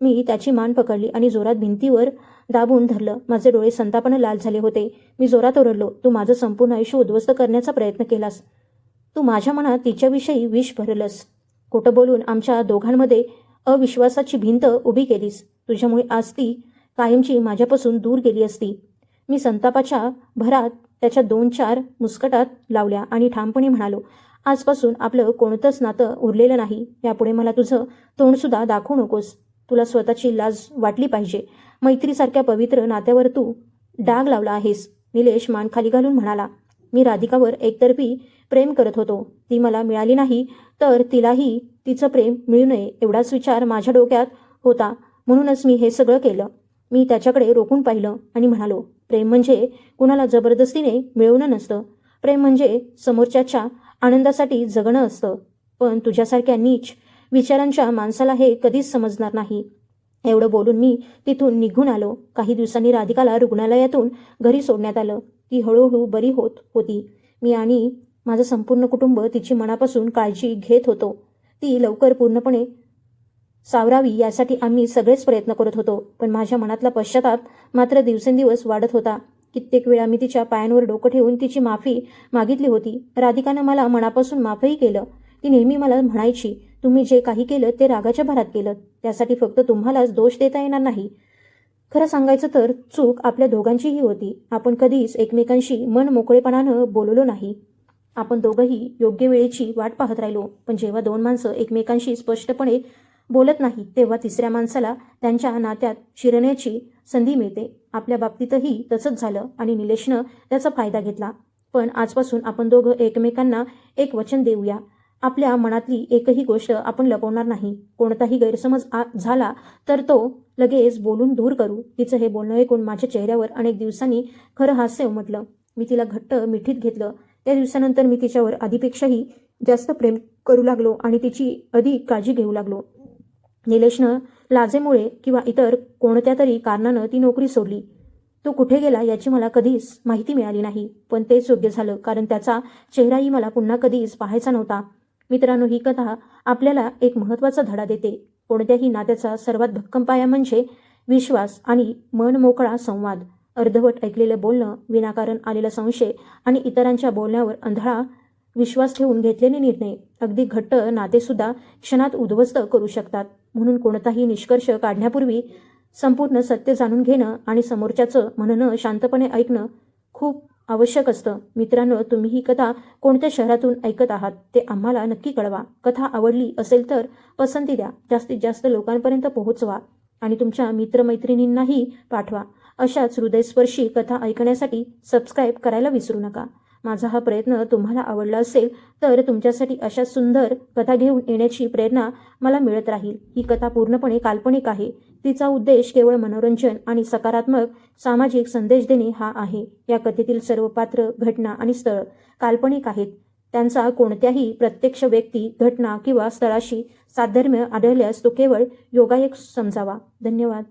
मी त्याची मान पकडली आणि जोरात भिंतीवर दाबून धरलं. माझे डोळे संतापानं लाल झाले होते. मी जोरात ओरडलो, तू माझं संपूर्ण आयुष्य उद्ध्वस्त करण्याचा प्रयत्न केलास. तू माझ्या मनात तिच्याविषयी विष भरलंस. खोटं बोलून आमच्या दोघांमध्ये अविश्वासाची भिंत उभी केलीस. तुझ्यामुळे आज ती कायमची माझ्यापासून दूर गेली असती. मी संतापाच्या भरात त्याच्या 2-4 मुस्कटात लावल्या आणि ठामपणे म्हणालो, आजपासून आपलं कोणतंच नातं उरलेलं नाही. यापुढे मला तुझं तोंडसुद्धा दाखवू नकोस. तुला स्वतःची लाज वाटली पाहिजे. मैत्रीसारख्या पवित्र नात्यावर तू डाग लावला आहेस. निलेश मान खाली घालून म्हणाला, मी राधिकावर एकतर्फी प्रेम करत होतो. ती मला मिळाली नाही तर तिलाही तिचं प्रेम मिळू नये एवढाच विचार माझ्या डोक्यात होता. म्हणूनच मी हे सगळं केलं. मी त्याच्याकडे रोखून पाहिलं आणि म्हणालो, प्रेम म्हणजे कुणाला जबरदस्तीने मिळवणं नसतं. प्रेम म्हणजे समोरच्याच्या आनंदासाठी जगणं असतं. पण तुझ्यासारख्या नीच विचारांच्या माणसाला हे कधीच समजणार नाही. एवढं बोलून मी तिथून निघून आलो. काही दिवसांनी राधिकाला रुग्णालयातून घरी सोडण्यात आलं. ती हळूहळू बरी होत होती. मी आणि माझं संपूर्ण कुटुंब तिची मनापासून काळजी घेत होतो. ती लवकर पूर्णपणे सावरावी यासाठी आम्ही सगळेच प्रयत्न करत होतो. पण माझ्या मनातला पश्चाताप मात्र दिवसेंदिवस वाढत होता. कित्येक वेळा मी तिच्या पायांवर डोकं ठेवून तिची माफी मागितली होती. राधिकानं मला मनापासून माफही केलं. ती नेहमी मला म्हणायची, तुम्ही जे काही केलं ते रागाच्या भरात केलं. त्यासाठी फक्त तुम्हालाच दोष देता येणार नाही. खरं सांगायचं तर चूक आपल्या दोघांचीही होती. आपण कधीच एकमेकांशी मन मोकळेपणानं बोललो नाही. आपण दोघंही योग्य वेळेची वाट पाहत राहिलो. पण जेव्हा 2 माणसं एकमेकांशी स्पष्टपणे बोलत नाहीत तेव्हा तिसऱ्या माणसाला त्यांच्या नात्यात शिरण्याची संधी मिळते. आपल्या बाबतीतही तसंच झालं आणि निलेशनं त्याचा फायदा घेतला. पण आजपासून आपण दोघं एकमेकांना एक वचन देऊया. आपल्या मनातली एकही गोष्ट आपण लपवणार नाही. कोणताही गैरसमज झाला तर तो लगेच बोलून दूर करू. तिचं हे बोलणं ऐकून माझ्या चेहऱ्यावर अनेक दिवसांनी खरं हास्य उमटलं. मी तिला घट्ट मिठीत घेतलं. त्या दिवसानंतर मी तिच्यावर आधीपेक्षाही जास्त प्रेम करू लागलो आणि तिची अधिक काळजी घेऊ लागलो. निलेशनं लाजेमुळे किंवा इतर कोणत्या तरी कारणानं ती नोकरी सोडली. तो कुठे गेला याची मला कधीच माहिती मिळाली नाही. पण तेच योग्य झालं, कारण त्याचा चेहराही मला पुन्हा कधीच पाहायचा नव्हता. मित्रांनो, ही कथा आपल्याला एक महत्त्वाचा धडा देते. कोणत्याही नात्याचा सर्वात भक्कम पाया म्हणजे विश्वास आणि मन मोकळा संवाद. अर्धवट ऐकलेलं बोलणं, विनाकारण आलेला संशय आणि इतरांच्या बोलण्यावर अंधळा विश्वास ठेवून घेतलेले निर्णय अगदी घट्ट नातेसुद्धा क्षणात उद्ध्वस्त करू शकतात. म्हणून कोणताही निष्कर्ष काढण्यापूर्वी संपूर्ण सत्य जाणून घेणं आणि समोरच्याचं म्हणणं शांतपणे ऐकणं खूप आवश्यक असतं. मित्रांनो, तुम्ही ही कथा कोणत्या शहरातून ऐकत आहात ते आम्हाला नक्की कळवा. कथा आवडली असेल तर पसंती द्या, जास्तीत जास्त लोकांपर्यंत पोहोचवा आणि तुमच्या मित्रमैत्रिणींनाही पाठवा. अशाच हृदयस्पर्शी कथा ऐकण्यासाठी सबस्क्राईब करायला विसरू नका. माझा हा प्रयत्न तुम्हाला आवडला असेल तर तुमच्यासाठी अशा सुंदर कथा घेऊन येण्याची प्रेरणा मला मिळत राहील. ही कथा पूर्णपणे काल्पनिक आहे. तिचा उद्देश केवळ मनोरंजन आणि सकारात्मक सामाजिक संदेश देणे हा आहे. या कथेतील सर्व पात्र, घटना आणि स्थळ काल्पनिक आहेत. त्यांचा कोणत्याही प्रत्यक्ष व्यक्ती, घटना किंवा स्थळाशी साधर्म्य आढळल्यास तो केवळ योगायोग समजावा. धन्यवाद.